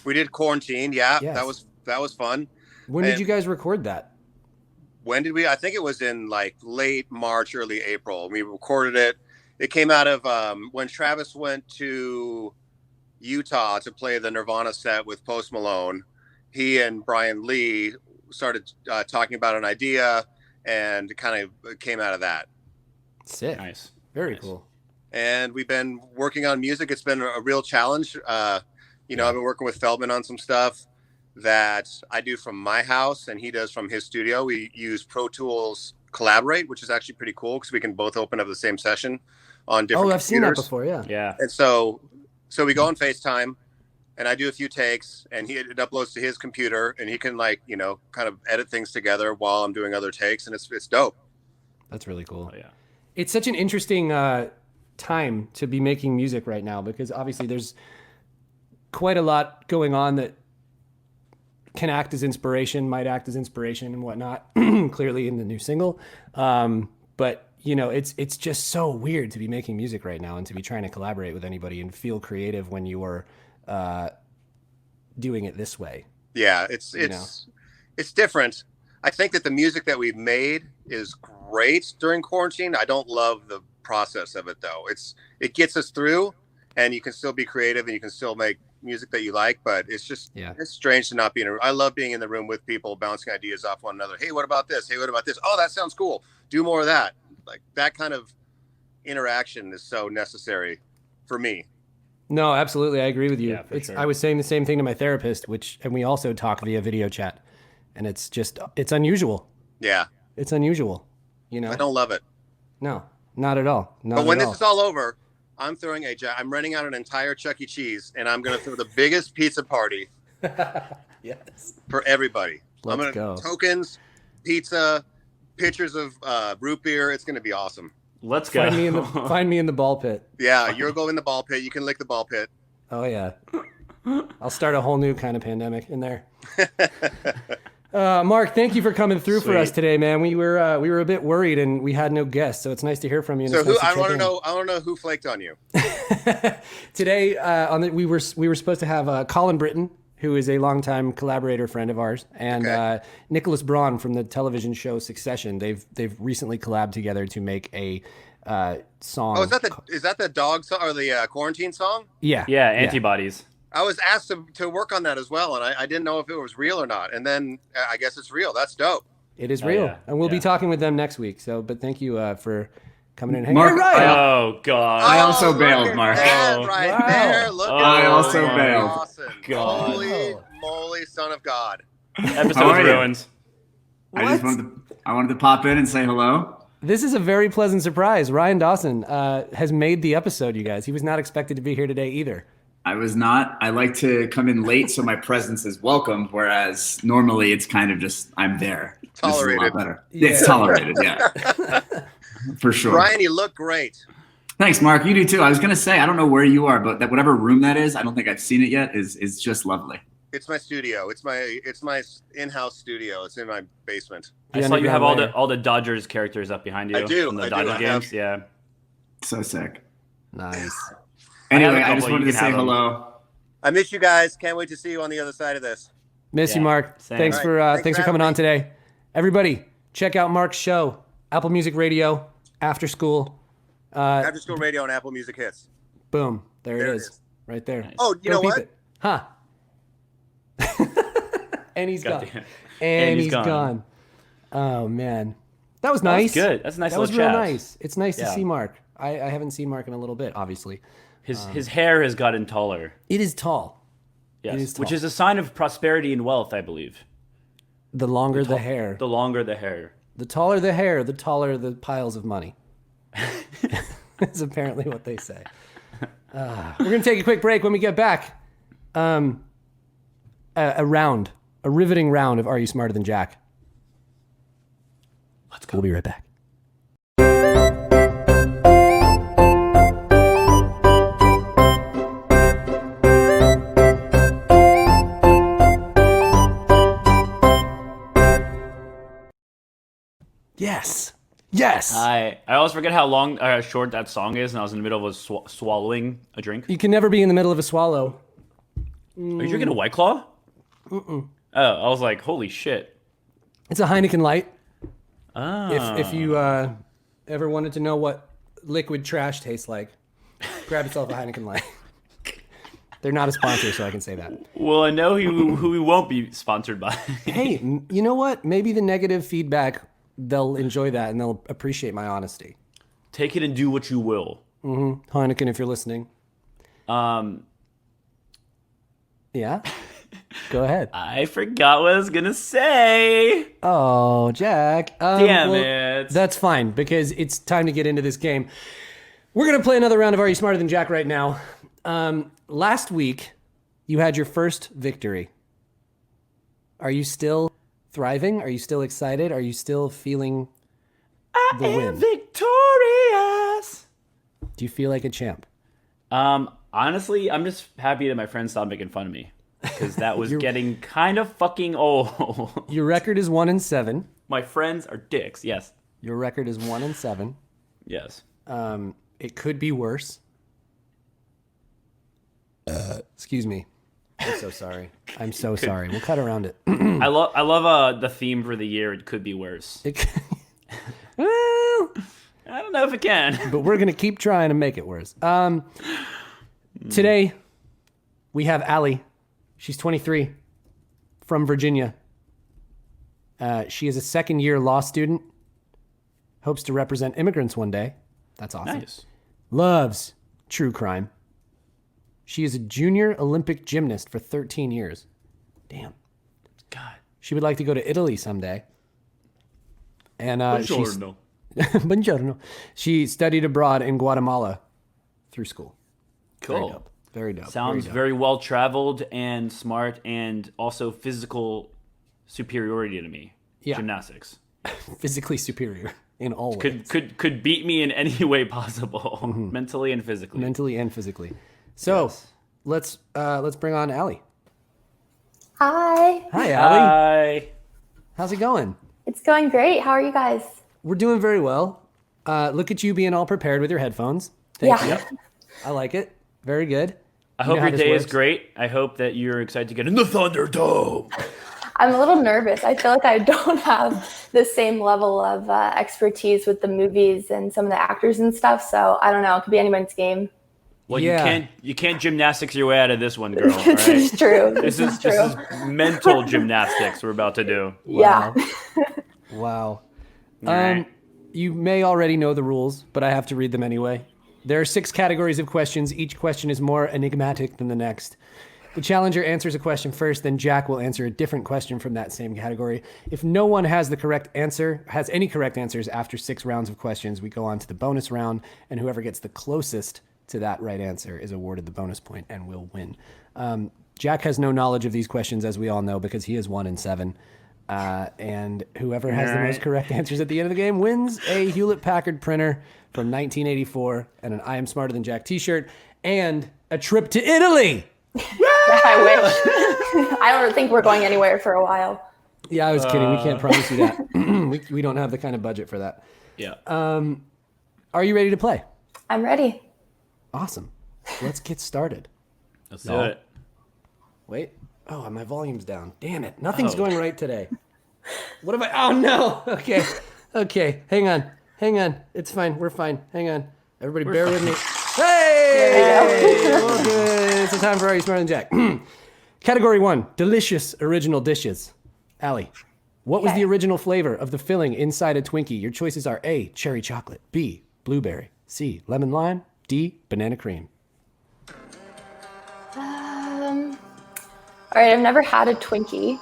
We did Quarantine. Yeah, yes. that was fun. When did you guys record that? When did we? I think it was in late March, early April. We recorded it. It came out of when Travis went to Utah to play the Nirvana set with Post Malone. He and Brian Lee started talking about an idea, and it kind of came out of that. Sick. Nice. Very cool. And we've been working on music. It's been a real challenge. I've been working with Feldman on some stuff. that I do from my house and he does from his studio. We use Pro Tools Collaborate, which is actually pretty cool because we can both open up the same session on different I've seen that computers. before, yeah. Yeah. And so we go on FaceTime and I do a few takes and it uploads to his computer and he can kind of edit things together while I'm doing other takes, and it's dope. That's really cool. Oh, yeah. It's such an interesting time to be making music right now because obviously there's quite a lot going on that can act as inspiration, might act as inspiration and whatnot, clearly in the new single. But, it's just so weird to be making music right now and to be trying to collaborate with anybody and feel creative when you are doing it this way. Yeah, it's different. I think that the music that we've made is great during quarantine. I don't love the process of it though. It gets us through and you can still be creative and you can still make music that you like, but it's just it's strange to not be in a room. I love being in the room with people, bouncing ideas off one another. Hey, what about this? Hey, what about this? Oh, that sounds cool. Do more of that. Like that kind of interaction is so necessary for me. No, absolutely. I agree with you. Yeah, sure. I was saying the same thing to my therapist, and we also talk via video chat, and it's unusual. Yeah. It's unusual. I don't love it. No, not at all. But when this is all over, I'm renting out an entire Chuck E. Cheese, and I'm going to throw the biggest pizza party yes. for everybody. Let's I'm go. Tokens, pizza, pictures of root beer. It's going to be awesome. Let's go. Find me in the ball pit. Yeah, you'll go in the ball pit. You can lick the ball pit. Oh, yeah. I'll start a whole new kind of pandemic in there. Mark, thank you for coming through for us today, man. We were a bit worried and we had no guests, so it's nice to hear from you. So I want to know who flaked on you. Today we were supposed to have Colin Britton, who is a longtime collaborator friend of ours, and Nicholas Braun from the television show Succession. They've recently collabed together to make a song. Oh, is that the dog song or the quarantine song? Yeah. Yeah, Antibodies. I was asked to work on that as well, and I didn't know if it was real or not. And then I guess it's real. That's dope. It is real, yeah. and we'll be talking with them next week. So, but thank you for coming in and hanging Mark, out. Right. Oh, God. I also bailed, Mark. Right Wow. there. Look at I also that. bailed. Awesome. God. Holy moly, son of God. Episode's How are you? ruined. I wanted to pop in and say hello. This is a very pleasant surprise. Ryan Dawson has made the episode, you guys. He was not expected to be here today either. I was not. I like to come in late so my presence is welcomed, whereas normally it's kind of just I'm there. Tolerated. This is a lot better. It's tolerated, yeah. For sure. Ryan, you look great. Thanks, Mark. You do too. I was gonna say I don't know where you are, but that whatever room that is, I don't think I've seen it yet. Is just lovely. It's my studio. It's my in-house studio. It's in my basement. I saw you have all the Dodgers characters up behind you. I do. From the I do. Dodger I games. have- Yeah. So sick. Nice. Anyway, have a I just couple, wanted you to can say have 'em. hello. I miss you guys. Can't wait to see you on the other side of this. Miss you, Yeah, Mark. same. Thanks All for right. thanks for Thanks for coming on having today. Everybody, check out Mark's show, Apple Music Radio, After School. After School Radio and Apple Music Hits. Boom. There There it it is. is. Right there. Oh, you Go know peep what? it. Huh. And he's gone. Goddamn. And he's he's gone. gone. Oh, man. That was That was nice. good. That's a nice That was little real chat. nice. It's nice to Yeah. see Mark. I haven't seen Mark in a little bit, obviously. His hair has gotten taller. It is tall. Yes. is Which tall. is a sign of prosperity and wealth, I believe. The longer the hair. The longer the hair. The taller the hair, the taller the piles of money. That's apparently what they say. We're going to take a quick break. When we get back, a riveting round of Are You Smarter Than Jack? Let's go. We'll be right back. Yes. Yes. I always forget how long, short that song is, and I was in the middle of swallowing a drink. You can never be in the middle of a swallow. Are you drinking a White Claw? Mm-mm. Oh, I was like, holy shit. It's a Heineken Light. Ah. If you ever wanted to know what liquid trash tastes like, grab yourself a Heineken Light. They're not a sponsor, so I can say that. Well, I know who we won't be sponsored by. Hey, you know what? Maybe the negative feedback, they'll enjoy that and they'll appreciate my honesty. Take it and do what you will. Mm-hmm. Heineken, if you're listening. Yeah? Go ahead. I forgot what I was gonna say. Oh, Jack. Damn it. That's fine, because it's time to get into this game. We're going to play another round of Are You Smarter Than Jack right now. Last week, you had your first victory. Are you still thriving? Are you still excited? Are you still feeling the win? I am victorious. Do you feel like a champ? Honestly, I'm just happy that my friends stopped making fun of me. Because that was getting kind of fucking old. Your record is 1-7. My friends are dicks, yes. Your record is 1-7. Yes. It could be worse. Excuse me. I'm so sorry. I'm so sorry. We'll cut around it. I love the theme for the year. It could be worse. Well, I don't know if it can. but we're going to keep trying to make it worse. Today, we have Allie. She's 23, from Virginia. She is a second-year law student. Hopes to represent immigrants one day. That's awesome. Nice. Loves true crime. She is a junior Olympic gymnast for 13 years. Damn. God. She would like to go to Italy someday. And Buongiorno. Buongiorno. She studied abroad in Guatemala through school. Cool. Very dope. Very dope. Sounds very well traveled and smart, and also physical superiority to me. Yeah. Gymnastics. Physically superior in all ways. Could beat me in any way possible, mentally and physically. Mentally and physically. So let's bring on Allie. Hi. Hi, Allie. Hi. How's it going? It's going great. How are you guys? We're doing very well. Look at you being all prepared with your headphones. Thank you. I like it. Very good. I hope your day is great. I hope that you're excited to get in the Thunderdome. I'm a little nervous. I feel like I don't have the same level of expertise with the movies and some of the actors and stuff. So I don't know. It could be anyone's game. Well, you can't gymnastics your way out of this one, girl. This right? is true. This is mental gymnastics we're about to do. Wow. Yeah. Wow. Right. You may already know the rules, but I have to read them anyway. There are 6 categories of questions. Each question is more enigmatic than the next. The challenger answers a question first, then Jack will answer a different question from that same category. If no one has any correct answers after 6 rounds of questions, we go on to the bonus round, and whoever gets the closest to that right answer is awarded the bonus point and will win. Jack has no knowledge of these questions, as we all know, because he is 1-7. And whoever has the most correct answers at the end of the game wins a Hewlett-Packard printer from 1984 and an I Am Smarter Than Jack t-shirt and a trip to Italy. I wish. I don't think we're going anywhere for a while. Yeah, I was kidding. We can't promise you that. we don't have the kind of budget for that. Yeah. Are you ready to play? I'm ready. Awesome. Let's get started. Let's do it. Wait. Oh, my volume's down. Damn it. Nothing's going right today. What have I... Oh, no. Okay. Okay. Hang on. It's fine. We're fine. Hang on. Everybody bear with me. Hey! Well, good. It's the time for Are You Smarter Than Jack? Category 1. Delicious original dishes. Allie, what was the original flavor of the filling inside a Twinkie? Your choices are A, cherry chocolate, B, blueberry, C, lemon lime, D, banana cream. All right, I've never had a Twinkie,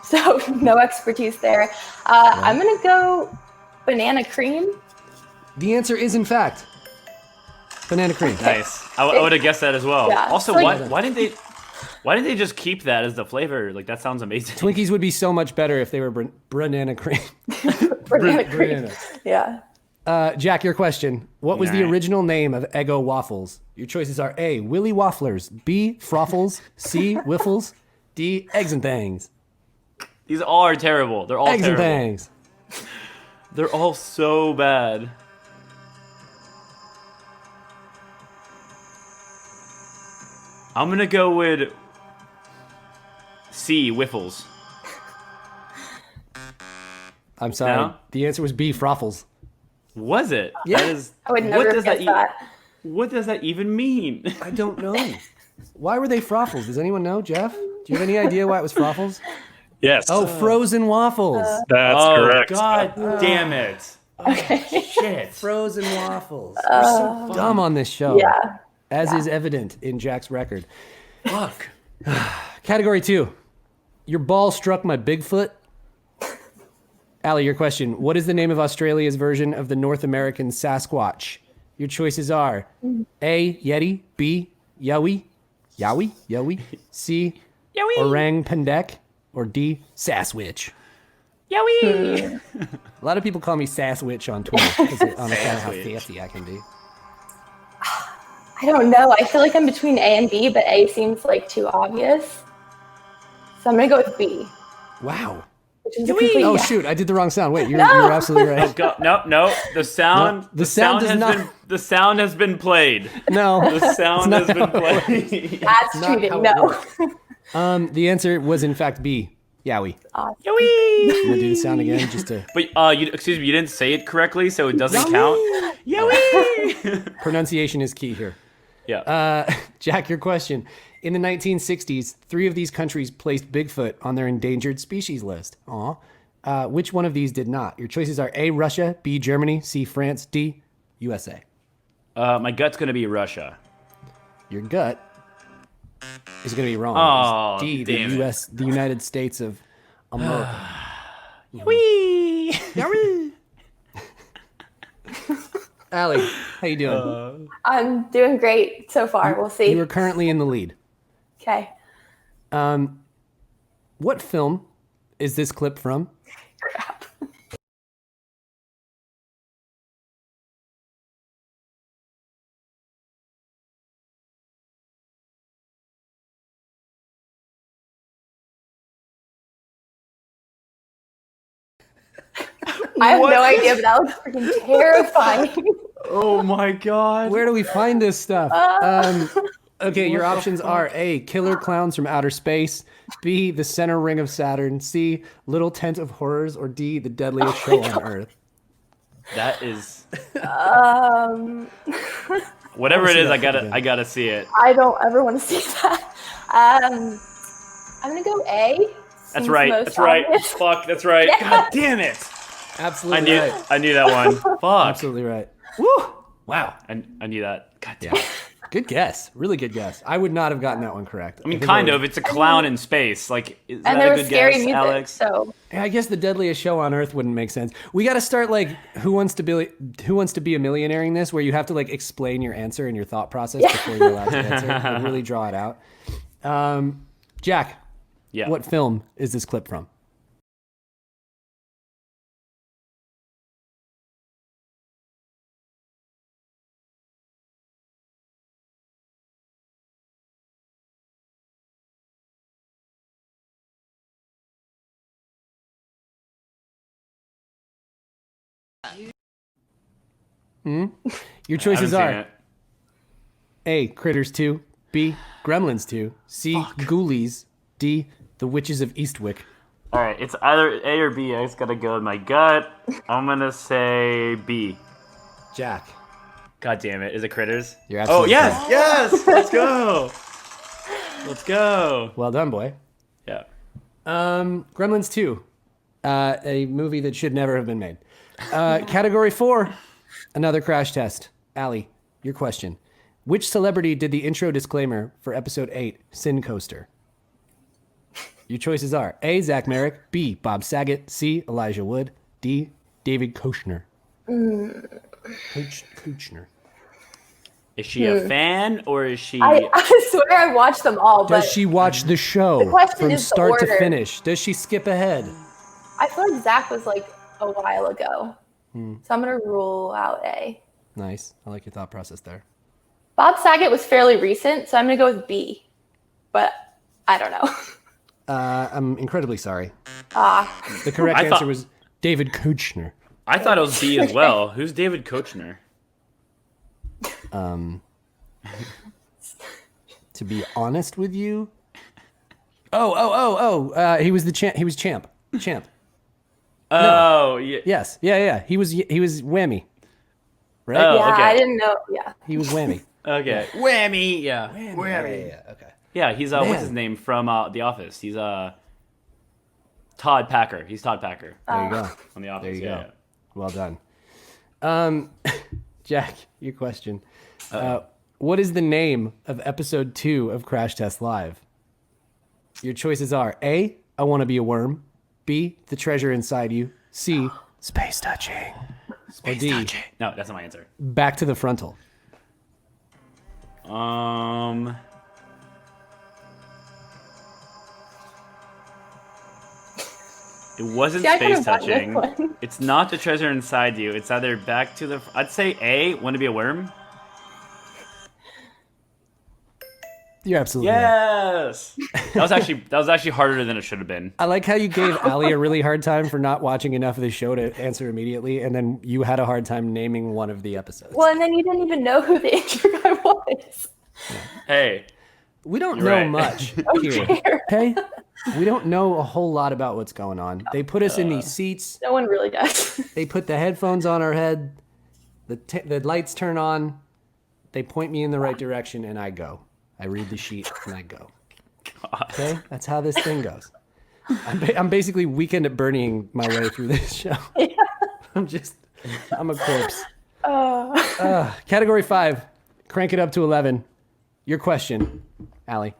so no expertise there. I'm going to go banana cream. The answer is, in fact, banana cream. Nice. I would have guessed that as well. Yeah. Also, Like- why didn't they just keep that as the flavor? Like, that sounds amazing. Twinkies would be so much better if they were banana cream. Banana cream. Banana. Yeah. Jack, your question. What was the original name of Eggo Waffles? Your choices are A, Willy Wafflers, B, Froffles, C, Wiffles, D, Eggs and Things. These all are terrible. They're all Eggs terrible. and Things. They're all so bad. I'm going to go with C, Wiffles. I'm sorry. No? The answer was B, Froffles. Was it? Yeah. That is, I would never have guessed that. What does that even mean? I don't know. Why were they Froffles? Does anyone know, Jeff? Do you have any idea why it was Froffles? Yes. Oh, frozen waffles. That's correct. God damn it. Shit. Frozen waffles. We're so dumb on this show. Yeah. As is evident in Jack's record. Fuck. Category 2. Your ball struck my Bigfoot. Allie, your question. What is the name of Australia's version of the North American Sasquatch? Your choices are A, Yeti, B, Yowie, C, Orang Pendek, or D, Sasquatch. Yowie! A lot of people call me Sasquatch on Twitter because on account of how fancy I can be. I don't know. I feel like I'm between A and B, but A seems like too obvious. So I'm going to go with B. Wow. Which is a complete Oh, guess. shoot. I did the wrong sound. Wait, you're absolutely right. No. The sound. No, the sound does not- The sound has been played. No. The sound has been played. That's not cheating. how it No. The answer was, in fact, B. Yowie. Awesome. Yowie! I'm going to do the sound again just to... But excuse me, you didn't say it correctly, so it doesn't count. Yowie! Pronunciation is key here. Yeah. Jack, your question. In the 1960s, 3 of these countries placed Bigfoot on their endangered species list. Which one of these did not? Your choices are A, Russia, B, Germany, C, France, D, USA. My gut's gonna be Russia. Your gut is going to be wrong. Oh, It's D, damn the it. US, the United States of America. Yowie! Allie, how you doing? I'm doing great so far. We'll see. You are currently in the lead. Okay. What film is this clip from? Crap. I have no idea, but that looks freaking terrifying. Oh my god. Where do we find this stuff? Okay, your options are A, Killer Clowns from Outer Space, B, The Center Ring of Saturn, C, Little Tent of Horrors, or D, The Deadliest Show on Earth. That is Um, whatever it see is, that I gotta see it. I don't ever want to see that. I'm gonna go A. That's Seems right. most That's right. obvious. Fuck, that's right. Yes. God damn it. Absolutely right. I knew that one. Fuck. Absolutely right. Woo! Wow. I knew that. God damn. Yeah. Good guess. Really good guess. I would not have gotten that one correct. I mean, kind of. It's a clown in space. Like, is And that there a was good scary guess, music, Alex? so Yeah, I guess The Deadliest Show on Earth wouldn't make sense. We got to start like Who Wants to Be a Millionaire-ing this, where you have to like explain your answer and your thought process before you're allowed to answer, and really draw it out. Jack, Yeah. what film is this clip from? Your choices I haven't are seen it. A, Critters 2, B, Gremlins 2, C, Ghoulies, D, The Witches of Eastwick. All right, it's either A or B. I just gotta go with my gut. I'm gonna say B. Jack. God damn it! Is it Critters? You're Oh absolutely yes, correct. yes. Let's go. Let's go. Well done, boy. Yeah. Gremlins 2, a movie that should never have been made. Category 4, another crash test. Allie, your question. Which celebrity did the intro disclaimer for episode 8, Sin Coaster? Your choices are A, Zach Merrick, B, Bob Saget, C, Elijah Wood, D, David Koechner. Koechner. Is she a fan or is she? I swear I watched them all, but Does she watch the show The question from is the start to order. finish? Does she skip ahead? I feel like Zach was like a while ago. So I'm going to rule out A. Nice. I like your thought process there. Bob Saget was fairly recent, so I'm going to go with B. But I don't know. I'm incredibly sorry. Ah, The correct I answer thought- was David Koechner. I thought it was B as well. Who's David Koechner? To be honest with you, he was the champ. He was champ. Oh, yeah. Yes, yeah. He was whammy, right? Oh, yeah, okay. I didn't know. Yeah. He was whammy. Okay. Whammy. Yeah. Yeah. Okay. Yeah, he's Man. what's his name from The Office? He's Todd Packer. He's Todd Packer There you go. on The Office. There you yeah. go. Well done. Jack, your question. What is the name of episode 2 of Crash Test Live? Your choices are A, I want to be a worm. B, the treasure inside you. C, space touching. Or D, No, that's not my answer. back to the frontal. It wasn't See, I space could've gotten this touching. one. It's not the treasure inside you. It's either back to the. I'd say A. Want to be a worm? You're absolutely right. Yes. That was actually harder than it should have been. I like how you gave Allie a really hard time for not watching enough of the show to answer immediately, and then you had a hard time naming one of the episodes. Well, and then you didn't even know who the intro guy was. Hey, We don't You're know right. much here. Okay? We don't know a whole lot about what's going on. They put us in these seats. No one really does. They put the headphones on our head. The lights turn on. They point me in the right direction, and I go. I read the sheet, and I go. God. Okay? That's how this thing goes. I'm basically Weekend at Bernieing my way through this show. Yeah. I'm a corpse. Category 5. Crank it up to 11. Your question, Allie.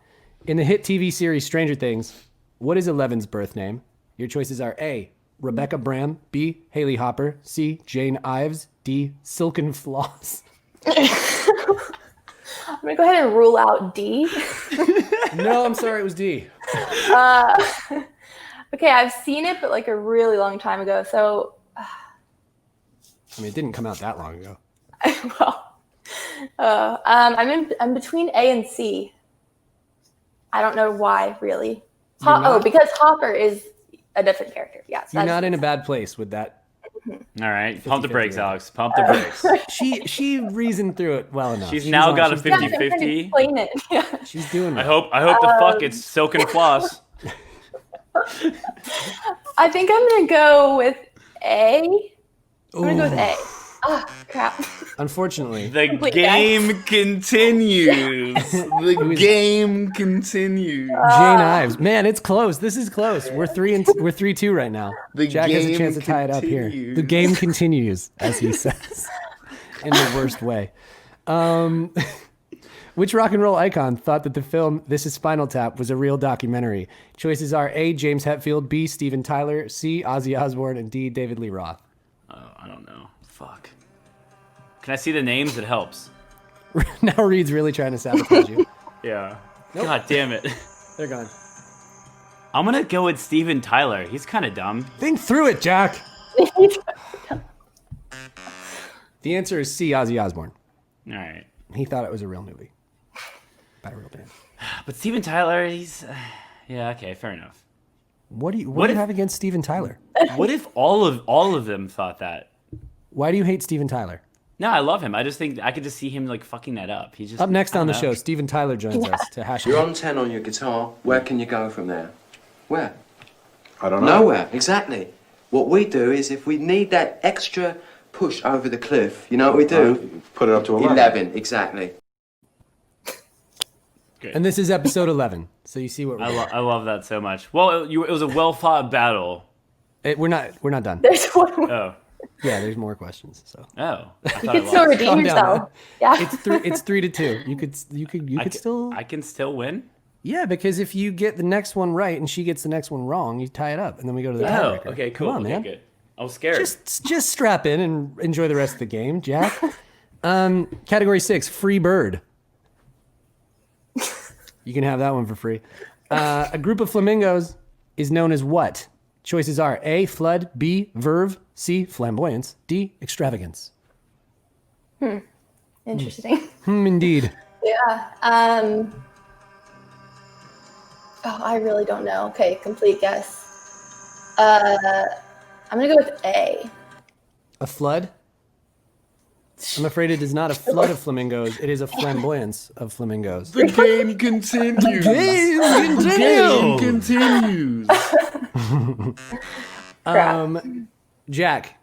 In the hit TV series Stranger Things, what is 11's birth name? Your choices are A, Rebecca Bram, B, Haley Hopper, C, Jane Ives, D, Silken Floss. I'm gonna go ahead and rule out D. No, I'm sorry, it was D. Okay, I've seen it, but like a really long time ago. So, I mean, it didn't come out that long ago. well, I'm between A and C. I don't know why, really. Because Hopper is a different character. Yes, You're not in a bad place with that. All right, pump the brakes, Alex. Pump the brakes. She reasoned through it well enough. She's now got a Yeah, I'm trying to 50-50. explain it. Yeah. She's doing I it. hope the fuck it's Silken Floss. I think I'm gonna go with A. I'm gonna go with A. Ah, crap. Unfortunately. The Complete game continues. The game continues. Jane Ives. Man, it's close. This is close. We're 3-2 right now. The Jack has a game chance to tie it up here. continues. The game continues, as he says, in the worst way. Which rock and roll icon thought that the film This Is Spinal Tap was a real documentary? Choices are A, James Hetfield, B, Steven Tyler, C, Ozzy Osbourne, and D, David Lee Roth. Oh, I don't know. Fuck. Can I see the names? It helps. Now Reed's really trying to sabotage you. Yeah. God damn it. They're gone. I'm gonna go with Steven Tyler. He's kind of dumb. Think through it, Jack. The answer is C, Ozzy Osbourne. All right. He thought it was a real movie. About a real band. But Steven Tyler, he's yeah, okay, fair enough. What do you What if- have against Steven Tyler? What if all of them thought that? Why do you hate Steven Tyler? No, I love him. I just think I could just see him like fucking that up. He's just Up next I on the don't know. show, Steven Tyler joins us to hash You're out. on 10 on your guitar. Where can you go from there? Where? I don't know. Nowhere, exactly. What we do is if we need that extra push over the cliff, you know what we do? Put it up to 11. 11, exactly. And this is episode 11, so you see what we're doing. I love that so much. Well, it was a well fought battle. We're not done. There's one more. Oh, Yeah, there's more questions. So oh, I You thought can I still lost. redeem Calm down, yourself. Yeah. it's 3-2. You could still. I can still win. Yeah, because if you get the next one right and she gets the next one wrong, you tie it up, and then we go to the Oh, tiebreaker. okay, cool. Come on, okay, man. good. I was scared. Just strap in and enjoy the rest of the game, Jack. Category 6, free bird. You can have that one for free. A group of flamingos is known as what? Choices are A, flood, B, verve, C, flamboyance, D, extravagance. Interesting. Indeed. Yeah. Oh, I really don't know. Okay, complete guess. I'm gonna go with A. A flood? I'm afraid it is not a flood of flamingos. It is a flamboyance of flamingos. The game continues. Game continues. Crap. Jack,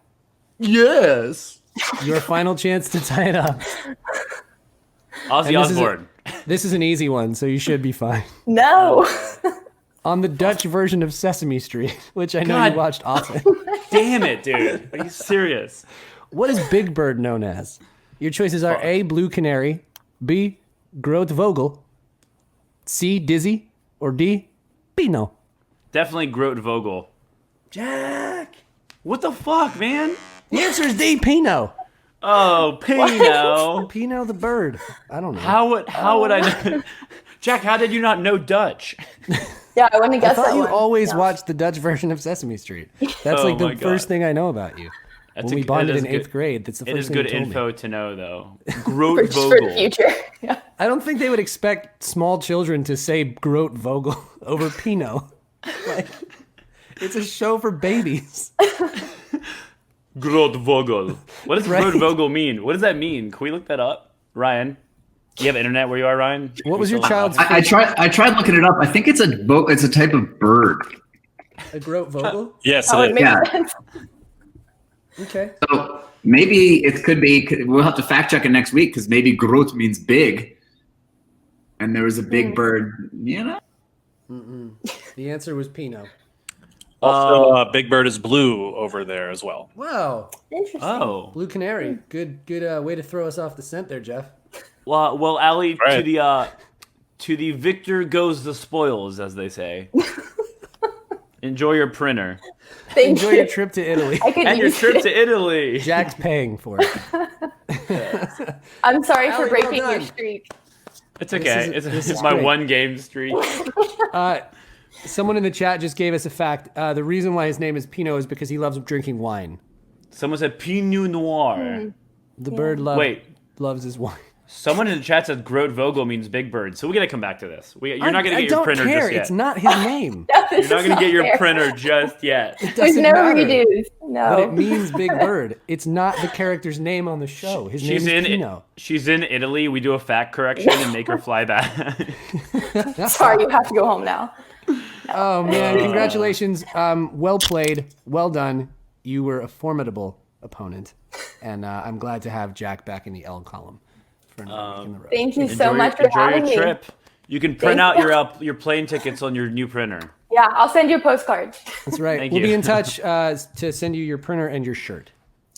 Yes. your final chance to tie it up. Ozzy And this is a- Osbourne. This is an easy one, so you should be fine. No. On the Dutch version of Sesame Street, which I know God. you watched often, Damn it, dude. Are you serious? what is Big Bird known as? Your choices are A, blue canary, B, groot vogel, C, dizzy, or D, Pino. Definitely Groot Vogel. Jack. What the fuck, man? The answer is D. Pino. Oh, Pino. Pino the bird. I don't know. How would I know? Jack, how did you not know Dutch? Yeah, I wouldn't have I guessed thought that you one. always Yeah. watched the Dutch version of Sesame Street. That's Oh like the my first God. thing I know about you. That's When we bonded in 8th good. grade, that's the It first is thing good you told info me. to know, though. For Groot the Vogel. future. Yeah. I don't think they would expect small children to say Groot Vogel over Pino. Like, it's a show for babies. Groot Vogel. What does Right. Groot Vogel mean? What does that mean? Can we look that up? Ryan? Do you have internet where you are, Ryan? What was your child's I tried looking it up. I think it's a type of bird. a Groot Vogel? Yes, That would it is. make Yeah. sense. Okay. So maybe it could be. We'll have to fact check it next week because maybe Groot means big, and there was a big bird. You know. The answer was Pino. Also, Big Bird is blue over there as well. Wow. Interesting. Oh. Blue Canary. Good way to throw us off the scent there, Jeff. Well, Allie, Right. to the victor goes the spoils, as they say. Enjoy your printer. Thank Enjoy you. your trip to Italy. I could And your use trip it. to Italy. Jack's paying for it. I'm sorry for Allie, well breaking your done. streak. It's okay. This is It's my great. 1 game streak. Someone in the chat just gave us a fact. The reason why his name is Pino is because he loves drinking wine. Someone said Pinot Noir. The bird loves his wine. Someone in the chat said Groot Vogel means big bird. So we gotta come back to this. You're not gonna I get your don't printer care. just yet. It's not his name. This You're not is gonna get your fair. printer just yet. It There's doesn't no matter. redos. But it No. means big bird. It's not the character's name on the show. His name She's is in Pino. She's in Italy. We do a fact correction and make her fly back. Sorry, you have to go home now. Oh man! Congratulations. Well played. Well done. You were a formidable opponent, and I'm glad to have Jack back in the L column for another week in the row. Thank you so much for enjoy having your me. trip. You can print Thank out you. your plane tickets on your new printer. Yeah, I'll send you a postcard. That's right. Thank We'll you. be in touch to send you your printer and your shirt.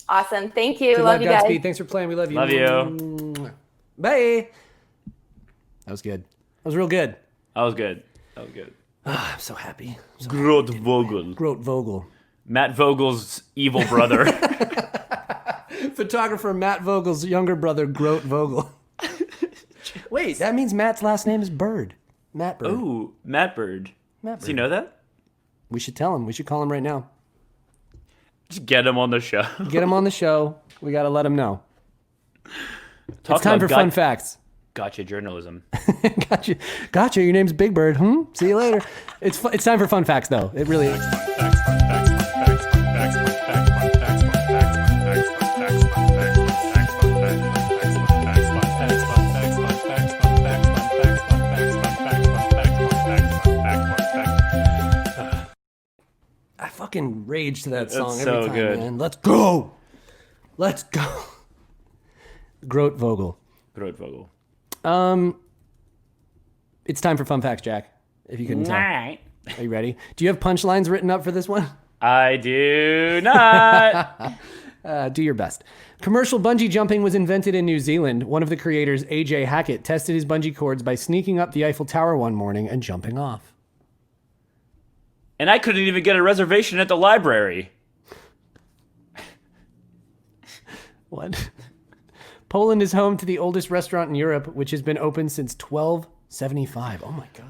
Awesome. Thank you. Good Love luck, you guys. Godspeed. Thanks for playing. We love you. Love you. Bye. That was good. That was real good. That was good. I'm so happy. Groot Vogel. Groot Vogel. Matt Vogel's evil brother. Photographer Matt Vogel's younger brother, Groot Vogel. Wait, that means Matt's last name is Bird. Matt Bird. Ooh, Matt Bird. Matt Does he Bird. know that? We should tell him. We should call him right now. Just get him on the show. Get him on the show. We got to let him know. Talk It's time for about fun facts. Gotcha journalism. Gotcha. Gotcha. Your name's Big Bird. See you later. It's time for fun facts, though. It really is. I fucking rage to that song every so time, good. man. Let's go. Let's go. Groot Vogel. Groot Vogel. It's time for fun facts, Jack. If you couldn't tell. Alright. Are you ready? Do you have punchlines written up for this one? I do not. Do your best. Commercial bungee jumping was invented in New Zealand. One of the creators, AJ Hackett, tested his bungee cords by sneaking up the Eiffel Tower one morning and jumping off. And I couldn't even get a reservation at the library. What? Poland is home to the oldest restaurant in Europe, which has been open since 1275. Oh my god.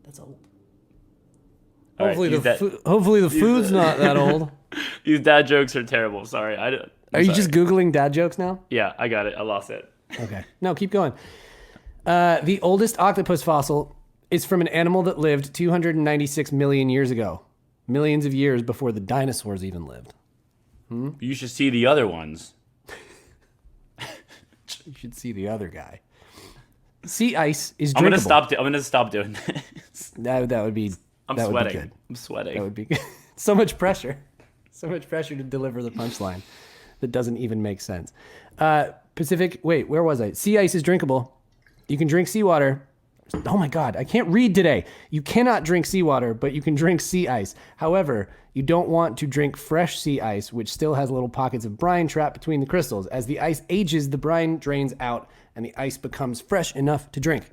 That's old. All right, Hopefully, use that- hopefully the food's not that old. These dad jokes are terrible. Sorry. Are you just Googling dad jokes now? Yeah, I got it. I lost it. Okay. No, keep going. The oldest octopus fossil is from an animal that lived 296 million years ago. Millions of years before the dinosaurs even lived. You should see the other ones. You should see the other guy. Sea ice is I'm drinkable. gonna stop doing this. That would be. I'm that sweating. Would be good. I'm sweating. That would be good. So much pressure. So much pressure to deliver the punchline that doesn't even make sense. Wait, where was I? Sea ice is drinkable. You can drink seawater. Oh my God, I can't read today. You cannot drink seawater, but you can drink sea ice. However, you don't want to drink fresh sea ice, which still has little pockets of brine trapped between the crystals. As the ice ages, the brine drains out and the ice becomes fresh enough to drink.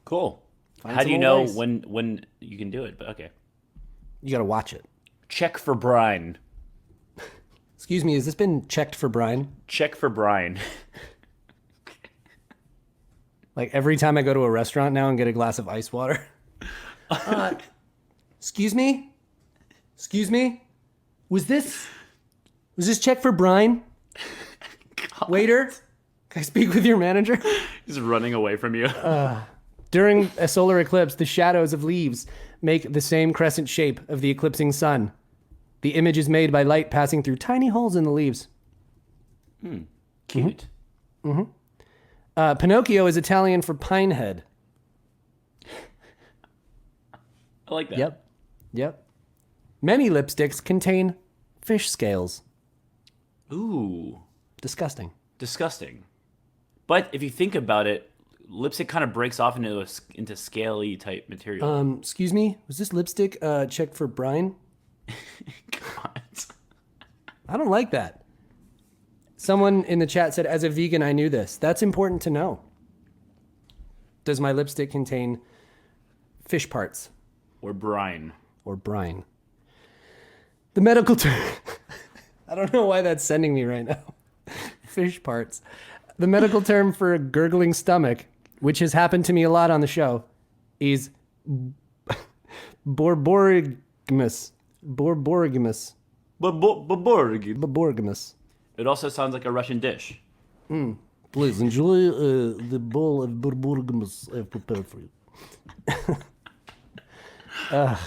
Cool. Find How do some you old know ice. when you can do it? But okay. You got to watch it. Check for brine. Excuse me, has this been checked for brine? Check for brine. Like every time I go to a restaurant now and get a glass of ice water. Excuse me? Excuse me? Was this check for brine? Waiter? Can I speak with your manager? He's running away from you. During a solar eclipse, the shadows of leaves make the same crescent shape of the eclipsing sun. The image is made by light passing through tiny holes in the leaves. Cute. Pinocchio is Italian for pine head. I like that. Yep. Many lipsticks contain fish scales. Ooh. Disgusting. But if you think about it, lipstick kind of breaks off into scaly type material. Excuse me, was this lipstick checked for brine? God. I don't like that. Someone in the chat said, as a vegan, I knew this. That's important to know. Does my lipstick contain fish parts? Or brine. The medical term... I don't know why that's sending me right now. Fish parts. The medical term for a gurgling stomach, which has happened to me a lot on the show, is borborygmus. Borborygmus. Borborygmus. It also sounds like a Russian dish. Please enjoy the bowl of borborygmus I've prepared for you.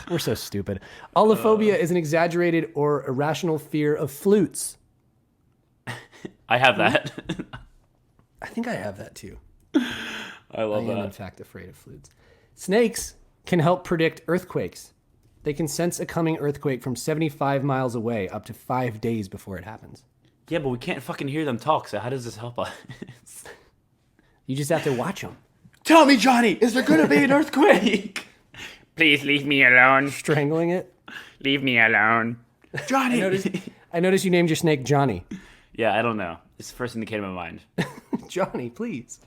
We're so stupid. Allophobia is an exaggerated or irrational fear of flutes. I have that. I think I have that too. I love I am, that. in fact, afraid of flutes. Snakes can help predict earthquakes. They can sense a coming earthquake from 75 miles away up to 5 days before it happens. Yeah, but we can't fucking hear them talk, so how does this help us? You just have to watch them. Tell me, Johnny, is there going to be an earthquake? Please leave me alone. Strangling it. Leave me alone. Johnny! I noticed you named your snake Johnny. Yeah, I don't know. It's the first thing that came to my mind. Johnny, please.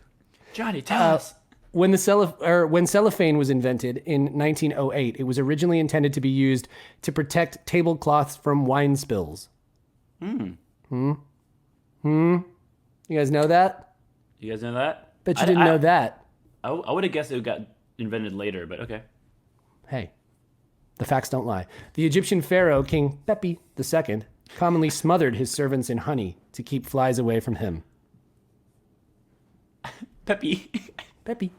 Johnny, tell us. When cellophane was invented in 1908, it was originally intended to be used to protect tablecloths from wine spills. You guys know that? You guys know that? Bet you didn't know that. I would have guessed it got invented later, but okay. Hey, the facts don't lie. The Egyptian pharaoh, King Pepi II, commonly smothered his servants in honey to keep flies away from him. Pepi. Pepi.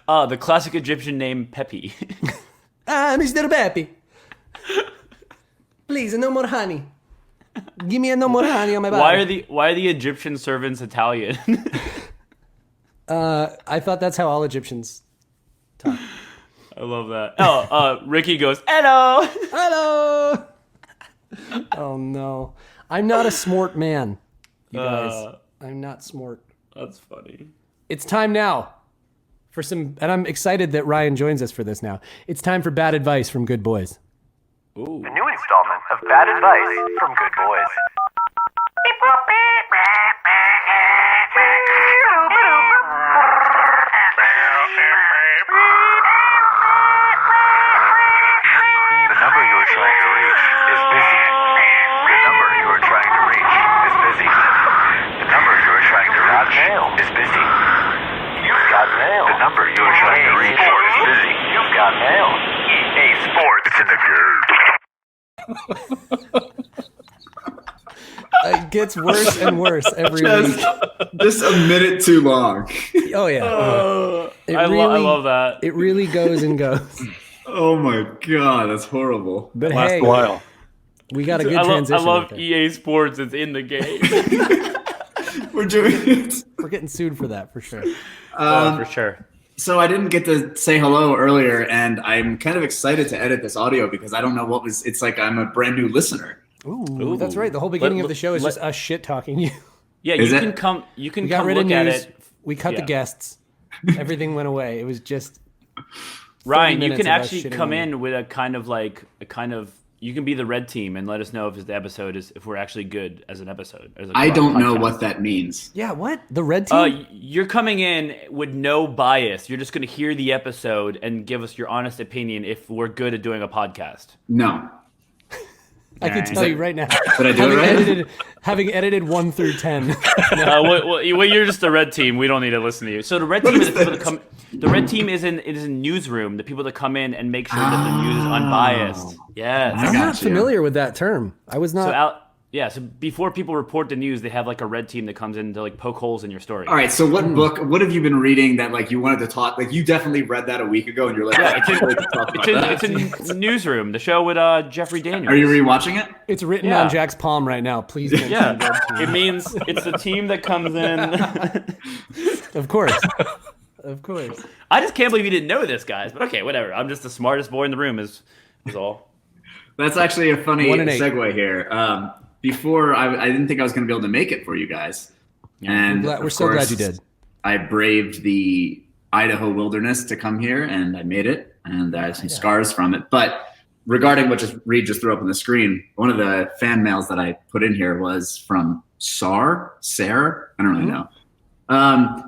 The classic Egyptian name Pepi. Mr. Pepi. Please, no more honey. Give me no more honey on my body. Why are the Egyptian servants Italian? I thought that's how all Egyptians talk. I love that. Ricky goes, hello! Hello! Oh, no. I'm not a smart man, you guys. I'm not smart. That's funny. It's time now for some... And I'm excited that Ryan joins us for this now. It's time for bad advice from good boys. Ooh. The new installment of Bad Advice from Good Boys. The number you are trying to reach is busy. The number you are trying to reach is busy. The number you are trying to reach is busy. You've got mail. The number you are trying to reach is busy. You've got mail. EA Sports. It's in the It gets worse and worse every week. Just a minute too long. Oh, yeah. I love that. It really goes and goes. Oh my god, that's horrible. But Last hey, a while. we got a good transition. I love right there. EA Sports. It's in the game. We're doing it. We're getting sued for that, for sure. For sure. So I didn't get to say hello earlier, and I'm kind of excited to edit this audio because I don't know what was. It's like I'm a brand new listener. Ooh, that's right. The whole beginning of the show is just us shit talking you. Yeah, Is you it? can come. You can We got come rid look of at news. it. We cut the Yeah. guests. Everything went away. It was just Ryan, you minutes can of us actually shitting come on you. in with a kind of you can be the red team and let us know if we're actually good as an episode. I don't know what that means. Yeah, what? The red team? You're coming in with no bias. You're just going to hear the episode and give us your honest opinion if we're good at doing a podcast. No. I can tell you right now. Did I do it right? Having edited 1 through 10. Well, you're just the red team. We don't need to listen to you. So the red team is the people that come. The red team is in newsroom. The people that come in and make sure that the news is unbiased. Yes. I'm not familiar with that term. I was not. So before people report the news, they have like a red team that comes in to like poke holes in your story. All right. So what have you been reading that like you wanted to talk? Like you definitely read that a week ago, and you're like, it's in Newsroom, the show with Jeffrey Daniels. Are you rewatching it? It's written on Jack's palm right now. Please. It means it's the team that comes in. Of course. Of course. I just can't believe you didn't know this, guys. But okay, whatever. I'm just the smartest boy in the room. Is all. That's actually a funny segue here. Before, I didn't think I was going to be able to make it for you guys. And we're so glad you did. I braved the Idaho wilderness to come here, and I made it, and I have some scars from it. But regarding what Reed just threw up on the screen, one of the fan mails that I put in here was from Sarah? I don't really know.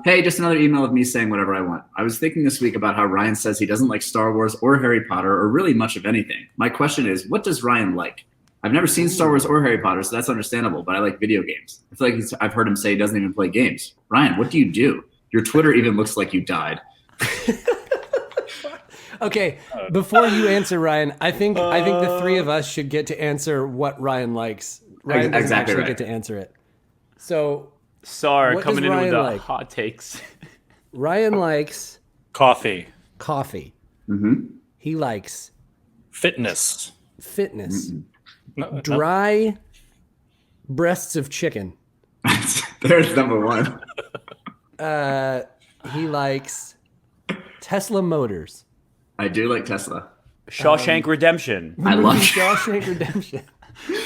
Hey, just another email of me saying whatever I want. I was thinking this week about how Ryan says he doesn't like Star Wars or Harry Potter or really much of anything. My question is, what does Ryan like? I've never seen Star Wars or Harry Potter, so that's understandable, but I like video games. I feel like I've heard him say he doesn't even play games. Ryan, what do you do? Your Twitter even looks like you died. Okay, before you answer, Ryan, I think the three of us should get to answer what Ryan likes. Ryan doesn't actually get to answer it. So, coming in with the like? hot takes. Ryan likes coffee. Mm-hmm. He likes fitness. Mm-hmm. Dry breasts of chicken. There's number one. He likes Tesla motors. I do like Tesla. Shawshank Redemption. I love Shawshank Redemption.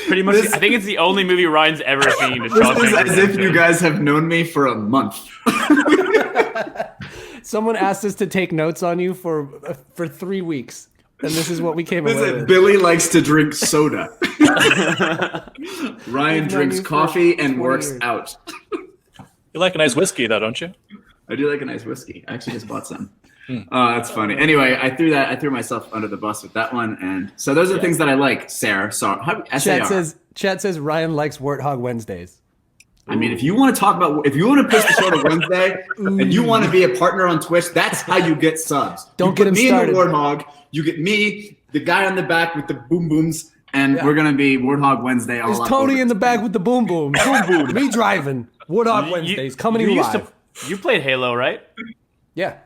Pretty much, I think it's the only movie Ryan's ever seen. This is as if you guys have known me for a month. Someone asked us to take notes on you for 3 weeks. And this is what we came away with. Billy likes to drink soda. Ryan drinks coffee and works out. You like a nice whiskey, though, don't you? I do like a nice whiskey. I actually just bought some. Oh, that's funny. Anyway, I threw myself under the bus with that one, and so those are the things that I like. Sarah, Chat says Ryan likes Warthog Wednesdays. I mean, if you want to push the show to Wednesday, and you want to be a partner on Twitch, that's how you get subs. Don't get him started. Me and the Warthog. You get me, the guy on the back with the boom booms, and we're gonna be Warthog Wednesday. There's Tony in the back with the boom boom. Me driving. Warthog Wednesdays coming in live. You played Halo, right? Yeah.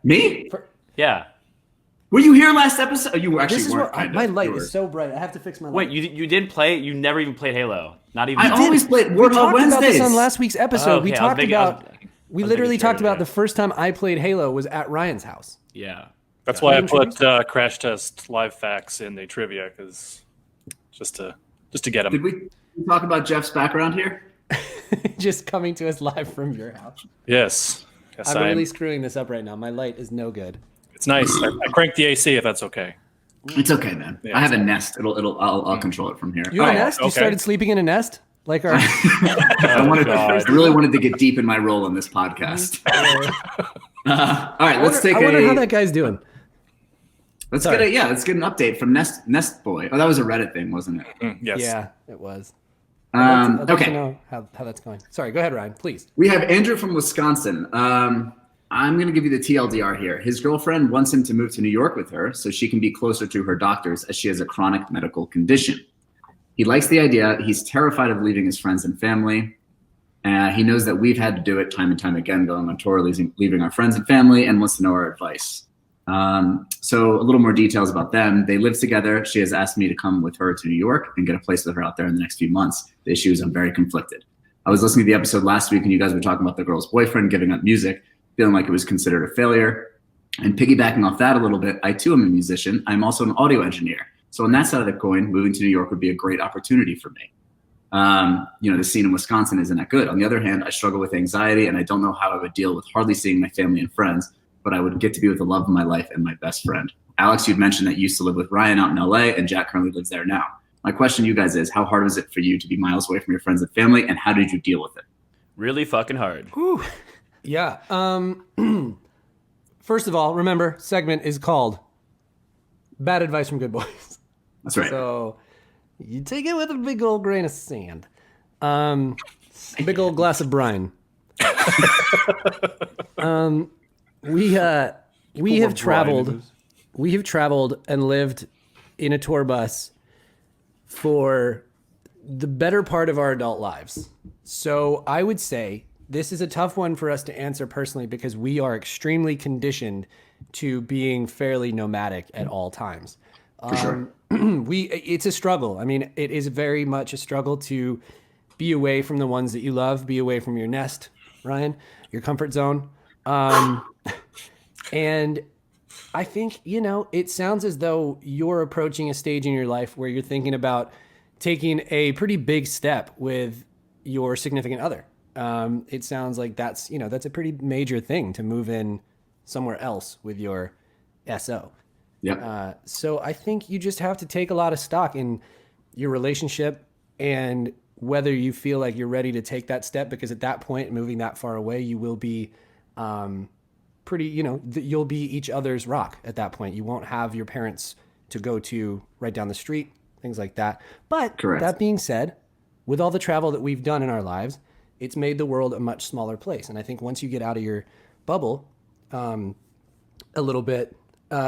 Me? Yeah. Were you here last episode? You actually weren't. My light is so bright. I have to fix my light. Wait, you didn't play? You never even played Halo? Not even. I always played Warthog Wednesdays. We talked about this on last week's episode. Okay, we literally talked about the first time I played Halo was at Ryan's house. Yeah. That's why I put Crash Test live facts in the trivia, because just to get them. Did we talk about Jeff's background here? Just coming to us live from your house. Yes. I'm really screwing this up right now. My light is no good. It's nice. I cranked the AC if that's okay. It's okay, man. Yeah, I have a Nest. I'll control it from here. You have a Nest? Okay. You started sleeping in a nest? Like our I really wanted to get deep in my role in this podcast. All right, let's take I wonder how that guy's doing. Let's get an update from Nest Boy. Oh, that was a Reddit thing, wasn't it? Yes. Yeah, it was. I'd like to know how that's going. Sorry, go ahead, Ryan, please. We have Andrew from Wisconsin. I'm going to give you the TLDR here. His girlfriend wants him to move to New York with her so she can be closer to her doctors as she has a chronic medical condition. He likes the idea. He's terrified of leaving his friends and family. He knows that we've had to do it time and time again, going on tour, leaving our friends and family, and wants to know our advice. So a little more details about them. They live together. She has asked me to come with her to New York and get a place with her out there in the next few months. The issue is I'm very conflicted. I was listening to the episode last week and you guys were talking about the girl's boyfriend giving up music, feeling like it was considered a failure. And piggybacking off that a little bit, I too am a musician. I'm also an audio engineer. So on that side of the coin, moving to New York would be a great opportunity for me. The scene in Wisconsin isn't that good. On the other hand, I struggle with anxiety and I don't know how I would deal with hardly seeing my family and friends, but I would get to be with the love of my life and my best friend. Alex, you'd mentioned that you used to live with Ryan out in LA, and Jack currently lives there now. My question to you guys is, how hard was it for you to be miles away from your friends and family, and how did you deal with it? Really fucking hard. Whew. Yeah. First of all, remember, segment is called Bad Advice from Good Boys. That's right. So you take it with a big old grain of sand. A big old glass of brine. We have traveled and lived in a tour bus for the better part of our adult lives. So I would say this is a tough one for us to answer personally because we are extremely conditioned to being fairly nomadic at all times. For sure. It's a struggle. I mean, it is very much a struggle to be away from the ones that you love, be away from your nest, Ryan, your comfort zone. And I think, it sounds as though you're approaching a stage in your life where you're thinking about taking a pretty big step with your significant other. It sounds like that's a pretty major thing to move in somewhere else with your SO. Yep. So I think you just have to take a lot of stock in your relationship and whether you feel like you're ready to take that step, because at that point, moving that far away, you will be you'll be each other's rock at that point. You won't have your parents to go to right down the street, things like that. But Correct. That being said, with all the travel that we've done in our lives, it's made the world a much smaller place. And I think once you get out of your bubble a little bit,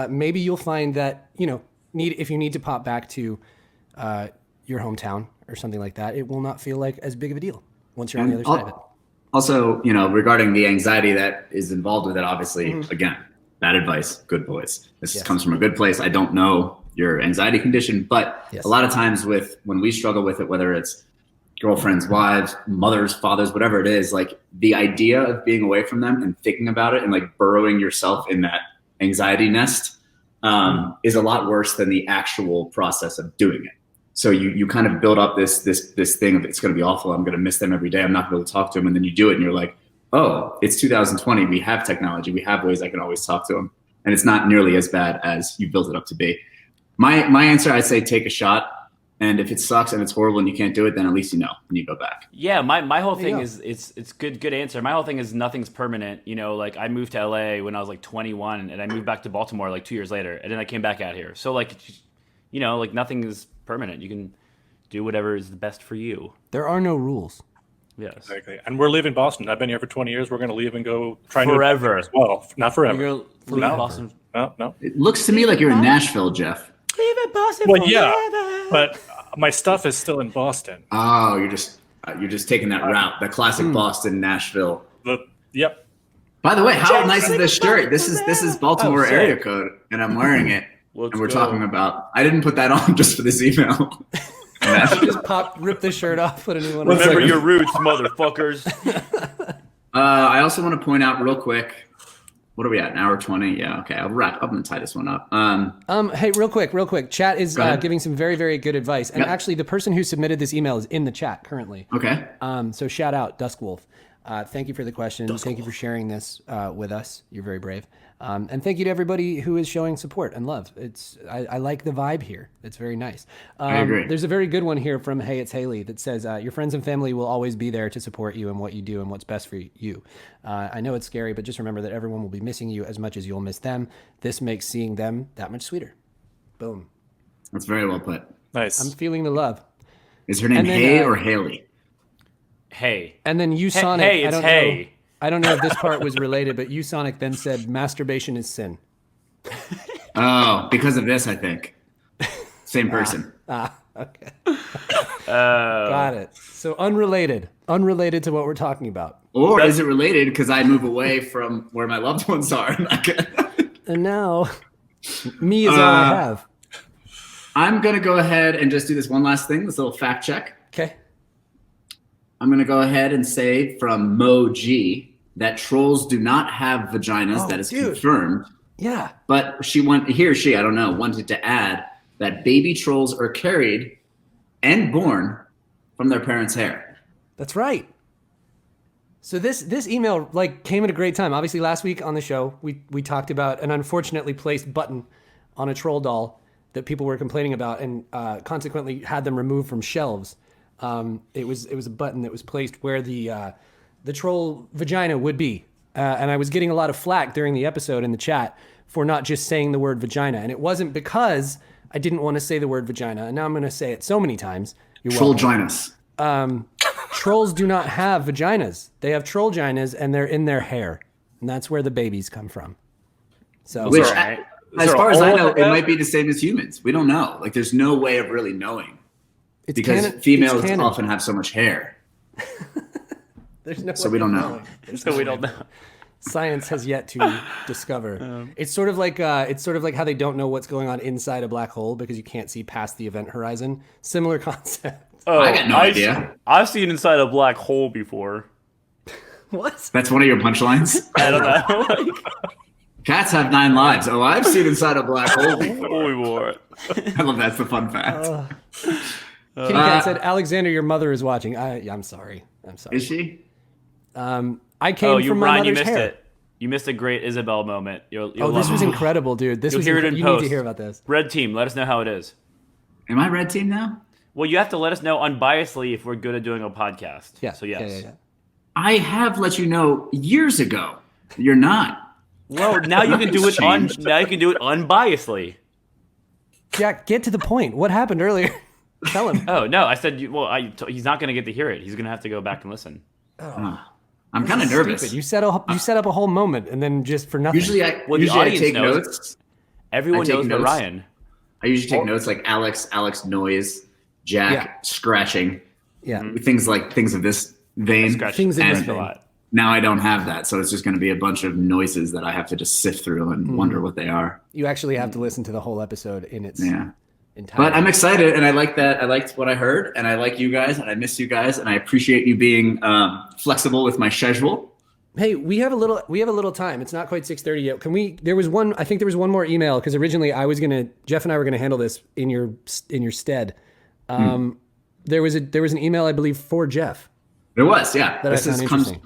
maybe you'll find that, if you need to pop back to your hometown or something like that, it will not feel like as big of a deal once you're on the other side of it. Also, regarding the anxiety that is involved with it, obviously, again, bad advice, good boys. This comes from a good place. I don't know your anxiety condition, but a lot of times when we struggle with it, whether it's girlfriends, wives, mothers, fathers, whatever it is, like the idea of being away from them and thinking about it and like burrowing yourself in that anxiety nest is a lot worse than the actual process of doing it. So you kind of build up this thing of it's going to be awful. I'm going to miss them every day. I'm not going to be able to talk to them. And then you do it and you're like, oh, it's 2020. We have technology. We have ways I can always talk to them. And it's not nearly as bad as you built it up to be. My answer, I'd say take a shot. And if it sucks and it's horrible and you can't do it, then at least and you go back. Yeah, my whole thing is it's good answer. My whole thing is nothing's permanent. Like I moved to LA when I was like 21 and I moved back to Baltimore like 2 years later and then I came back out here. So like nothing is permanent. You can do whatever is the best for you. There are no rules. Yes. Exactly. And we're leaving Boston. I've been here for 20 years. We're going to leave and go try forever as well. Not forever. You're going to leave Boston? No. It looks to me like you're in Nashville, Jeff. Leave it Boston Well, forever. yeah, but my stuff is still in Boston. Oh, you're just taking that route, the classic Boston, Nashville. Yep. By the way, how nice is this shirt? This is Baltimore area code, and I'm wearing it. And we're talking about. I didn't put that on just for this email. Just rip the shirt off, put a new one on. Remember your roots, motherfuckers. I also want to point out real quick. What are we at? An hour 20? Yeah, okay. I'm going to tie this one up. Hey, real quick. Chat is giving some very, very good advice. And actually, the person who submitted this email is in the chat currently. Okay. So shout out, Duskwolf. Thank you for the question. Thank you for sharing this with us. You're very brave. And thank you to everybody who is showing support and love. I like the vibe here. It's very nice. I agree. There's a very good one here from Hey, It's Haley that says, your friends and family will always be there to support you in what you do and what's best for you. I know it's scary, but just remember that everyone will be missing you as much as you'll miss them. This makes seeing them that much sweeter. Boom. That's very well put. Nice. I'm feeling the love. Is her name Hay or Haley? Hey. And then Sonic. Hey, it's Hey. I don't know if this part was related, but Sonic then said masturbation is sin. Oh, because of this, I think. Same person. Okay. Got it. So unrelated to what we're talking about. Or is it related because I move away from where my loved ones are? And now, me is all I have. I'm going to go ahead and just do this one last thing, this little fact check. Okay. I'm going to go ahead and say from Mo G that trolls do not have vaginas. That is confirmed. Yeah. But he or she, I don't know, wanted to add that baby trolls are carried and born from their parents' hair. That's right. So this email came at a great time. Obviously, last week on the show, we talked about an unfortunately placed button on a troll doll that people were complaining about, and consequently had them removed from shelves. It was a button that was placed where the troll vagina would be, and I was getting a lot of flack during the episode in the chat for not just saying the word vagina, and it wasn't because I didn't want to say the word vagina, and now I'm going to say it so many times. Troll-ginas. Trolls do not have vaginas. They have troll-ginas, and they're in their hair, and that's where the babies come from. So, which, as far as I know, it might be the same as humans. We don't know. Like, there's no way of really knowing because females often have so much hair. There's no so we don't know. So we don't know. Science has yet to discover. It's sort of like how they don't know what's going on inside a black hole because you can't see past the event horizon. Similar concept. Oh, I got no idea. I've seen inside a black hole before. What? That's one of your punchlines? I don't know. Cats have 9 lives. Oh, I've seen inside a black hole before. I love that's the fun fact. Kitty Cat said, Alexander, your mother is watching. I'm sorry. Is she? I came from my Ryan, mother's you missed hair. it. You missed a great Isabel moment. You'll this was incredible, dude. You'll hear it in you post. need to hear about this. Red team, let us know how it is. Am I red team now? Well, you have to let us know unbiasedly if we're good at doing a podcast. Yeah. So yes. Yeah. I have let you know years ago. You're not. Well, now you can do it unbiasedly. Jack, get to the point. What happened earlier? Tell him. Oh no, I said. He's not going to get to hear it. He's going to have to go back and listen. I'm kind of nervous. Stupid. You set up a whole moment and then just for nothing. Usually I take notes. Everyone knows but Ryan. I usually take notes like Alex noise, Jack scratching. Yeah. Things of this vein. Things in this vein. A lot. Now I don't have that, so it's just going to be a bunch of noises that I have to just sift through and wonder what they are. You actually have to listen to the whole episode in its entirety. But I'm excited, and I like that. I liked what I heard, and I like you guys, and I miss you guys, and I appreciate you being flexible with my schedule. Hey, we have a little time. It's not quite 6:30 yet. Can we? I think there was one more email because originally Jeff and I were gonna handle this in your stead. There was an email I believe for Jeff. There was, yeah. That I found interesting.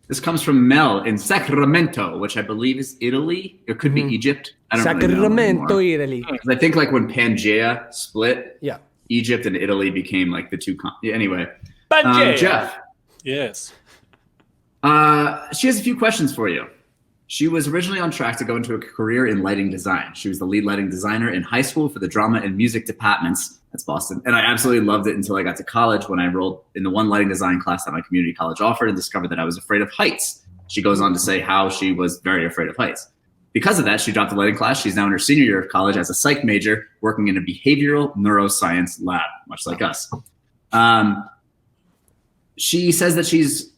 This comes from Mel in Sacramento, which I believe is Italy. It could be Egypt. I don't Sacramento, really know Italy. I think like when Pangea split, yeah, Egypt and Italy became like the two. Anyway, Pangea. Jeff. Yes. She has a few questions for you. She was originally on track to go into a career in lighting design. She was the lead lighting designer in high school for the drama and music departments. That's Boston. And I absolutely loved it until I got to college when I enrolled in the one lighting design class that my community college offered and discovered that I was afraid of heights. She goes on to say how she was very afraid of heights. Because of that, she dropped the lighting class. She's now in her senior year of college as a psych major, working in a behavioral neuroscience lab, much like us. She says that she's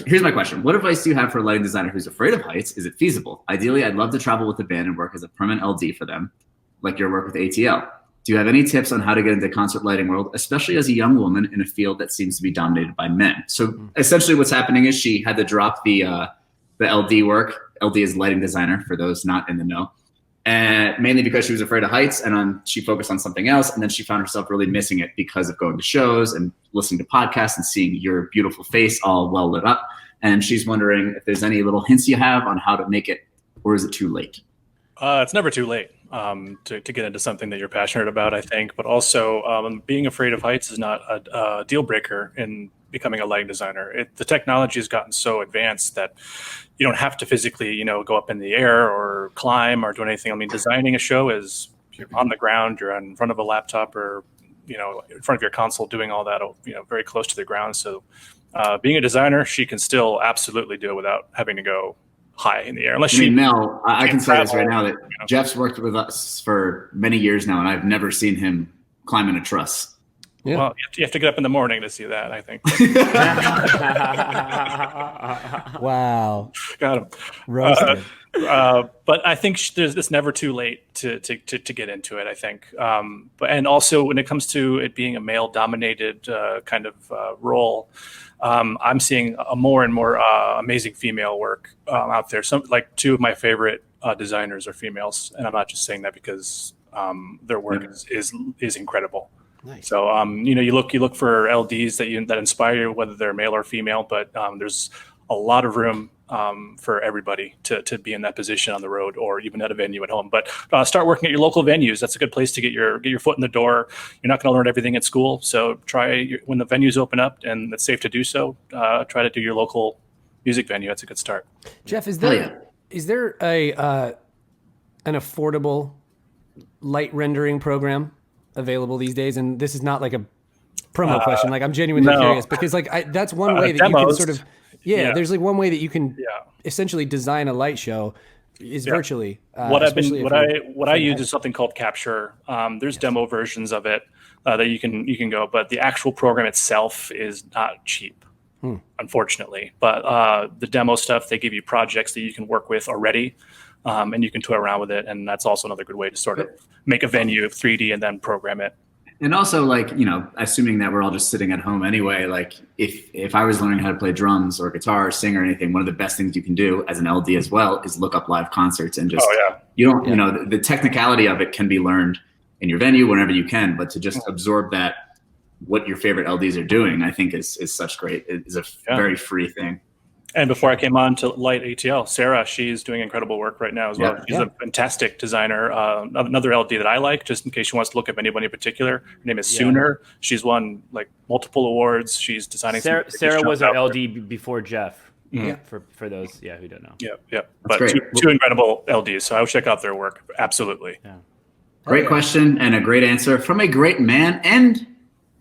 here's my question. What advice do you have for a lighting designer who's afraid of heights? Is it feasible? Ideally, I'd love to travel with the band and work as a permanent LD for them, like your work with ATL. Do you have any tips on how to get into concert lighting world, especially as a young woman in a field that seems to be dominated by men? So essentially what's happening is she had to drop the LD work. LD is lighting designer for those not in the know. And mainly because she was afraid of heights and she focused on something else. And then she found herself really missing it because of going to shows and listening to podcasts and seeing your beautiful face all well lit up. And she's wondering if there's any little hints you have on how to make it, or is it too late? It's never too late to get into something that you're passionate about, I think. But also, being afraid of heights is not a deal breaker in becoming a lighting designer. The technology has gotten so advanced that you don't have to physically, go up in the air or climb or do anything. I mean, designing a show is you're on the ground, you're in front of a laptop or, in front of your console doing all that, very close to the ground. So being a designer, she can still absolutely do it without having to go high in the air. Unless Mel, I can say this right now that Jeff's worked with us for many years now, and I've never seen him climb in a truss. Yeah. Well, you have to get up in the morning to see that, I think. Wow. Got him. Roasted. But I think it's never too late to get into it, I think. And also when it comes to it being a male-dominated kind of role, I'm seeing a more and more amazing female work out there. Like two of my favorite designers are females, and I'm not just saying that because their work is incredible. Nice. So you look for LDs that inspire you, whether they're male or female, but there's a lot of room for everybody to be in that position on the road or even at a venue at home. But start working at your local venues. That's a good place to get your foot in the door. You're not going to learn everything at school, so when the venues open up and it's safe to do so, try to do your local music venue. That's a good start. Jeff, is there a an affordable light rendering program available these days? And this is not like a promo question. Like, I'm genuinely curious because like that's one way that demos. you can sort of there's like one way that you can essentially design a light show is virtually. What I use is something called Capture. There's demo versions of it that you can go, but the actual program itself is not cheap, unfortunately. But the demo stuff, they give you projects that you can work with already, and you can toy around with it, and that's also another good way to sort of make a venue 3D and then program it. And also, like, you know, assuming that we're all just sitting at home anyway, like if I was learning how to play drums or guitar or sing or anything, one of the best things you can do as an LD as well is look up live concerts and just, you don't, you know, the technicality of it can be learned in your venue whenever you can, but to just absorb that, what your favorite LDs are doing, I think is such great. It is a very free thing. And before I came on to Light ATL, Sarah, she's doing incredible work right now as well. She's a fantastic designer. Another LD that I like, just in case she wants to look up anybody in particular, her name is Sooner. She's won like multiple awards. She's designing. Sarah was our LD before Jeff. For those who don't know. But two incredible LDs, so I would check out their work. Absolutely. Great question and a great answer from a great man, and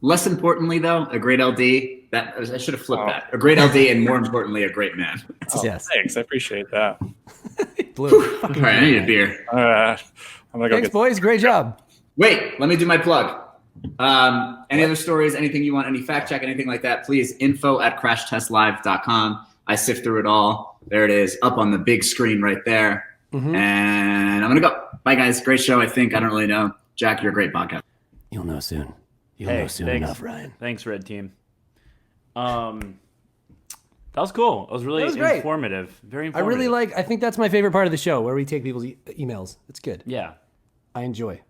less importantly though, a great LD. That I should have flipped that. A great LD and more importantly, a great man. Yes. Thanks. I appreciate that. Blue. All right, I need a beer. I'm gonna go Thanks, boys. Great job. Wait, let me do my plug. Any other stories, anything you want, any fact check, anything like that, please, info@crashtestlive.com. I sift through it all. There it is, up on the big screen right there. And I'm going to go. Bye, guys. Great show, I think. I don't really know. Jack, you're a great podcast. You'll know soon. You'll know soon enough, Ryan. Thanks, Red Team. That was cool. It was really informative. Very informative. I think that's my favorite part of the show, where we take people's emails. It's good. Yeah. I enjoy.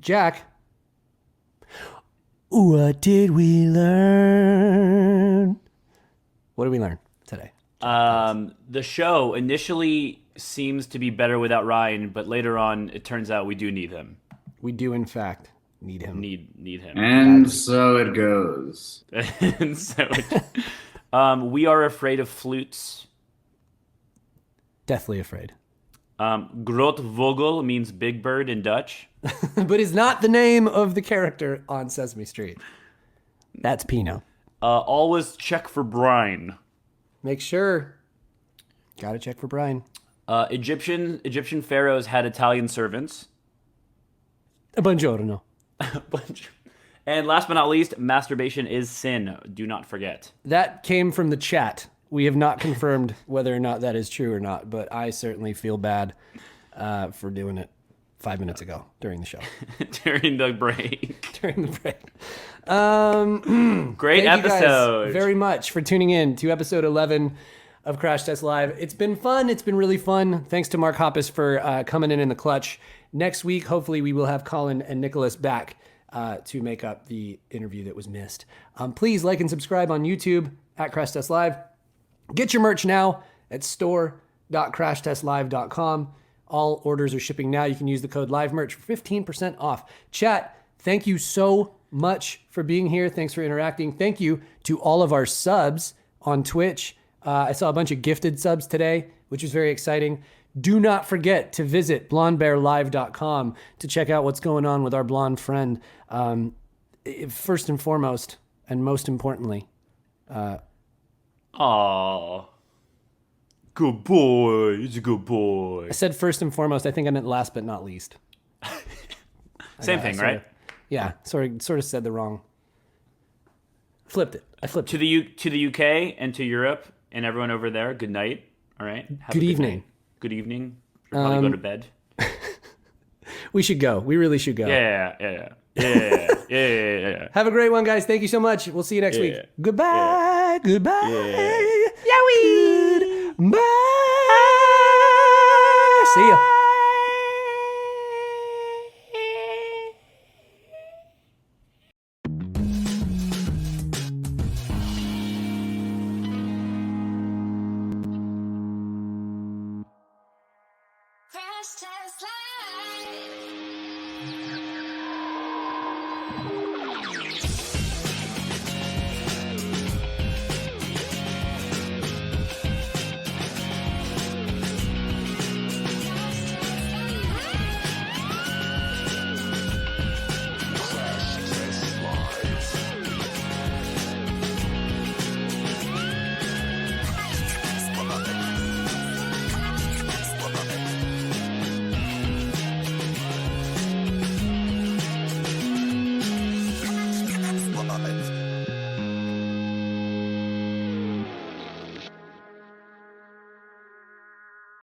Jack, what did we learn? What did we learn today? The show initially seems to be better without Ryan, but later on it turns out we do need him. We do, in fact, need him. Need him. And so it goes. We are afraid of flutes. Deathly afraid. Groot Vogel means big bird in Dutch. But is not the name of the character on Sesame Street. That's Pino. Always check for brine. Make sure. Gotta check for brine. Egyptian pharaohs had Italian servants. Buongiorno. And last but not least, masturbation is sin. Do not forget. That came from the chat. We have not confirmed whether or not that is true or not, but I certainly feel bad for doing it 5 minutes ago during the show. During the break. Great episode. Thank you guys very much for tuning in to episode 11 of Crash Test Live. It's been fun. It's been really fun. Thanks to Mark Hoppus for coming in the clutch. Next week, hopefully, we will have Colin and Nicholas back to make up the interview that was missed. Please like and subscribe on YouTube at Crash Test Live. Get your merch now at store.crashtestlive.com. All orders are shipping now. You can use the code LiveMerch for 15% off. Chat, thank you so much for being here. Thanks for interacting. Thank you to all of our subs on Twitch. I saw a bunch of gifted subs today, which was very exciting. Do not forget to visit blondebearlive.com to check out what's going on with our blonde friend. First and foremost, and most importantly, Aww. Good boy. He's a good boy. I said first and foremost. I think I meant last but not least. Same thing, right? Yeah, sort of said the wrong. Flipped it. I flipped to it. To the UK and to Europe and everyone over there. Good night. All right. Good evening. Night. Good evening. Should probably go to bed. We should go. We really should go. Yeah. Have a great one, guys. Thank you so much. We'll see you next week. Goodbye. Goodbye. Yowie. Bye. See ya.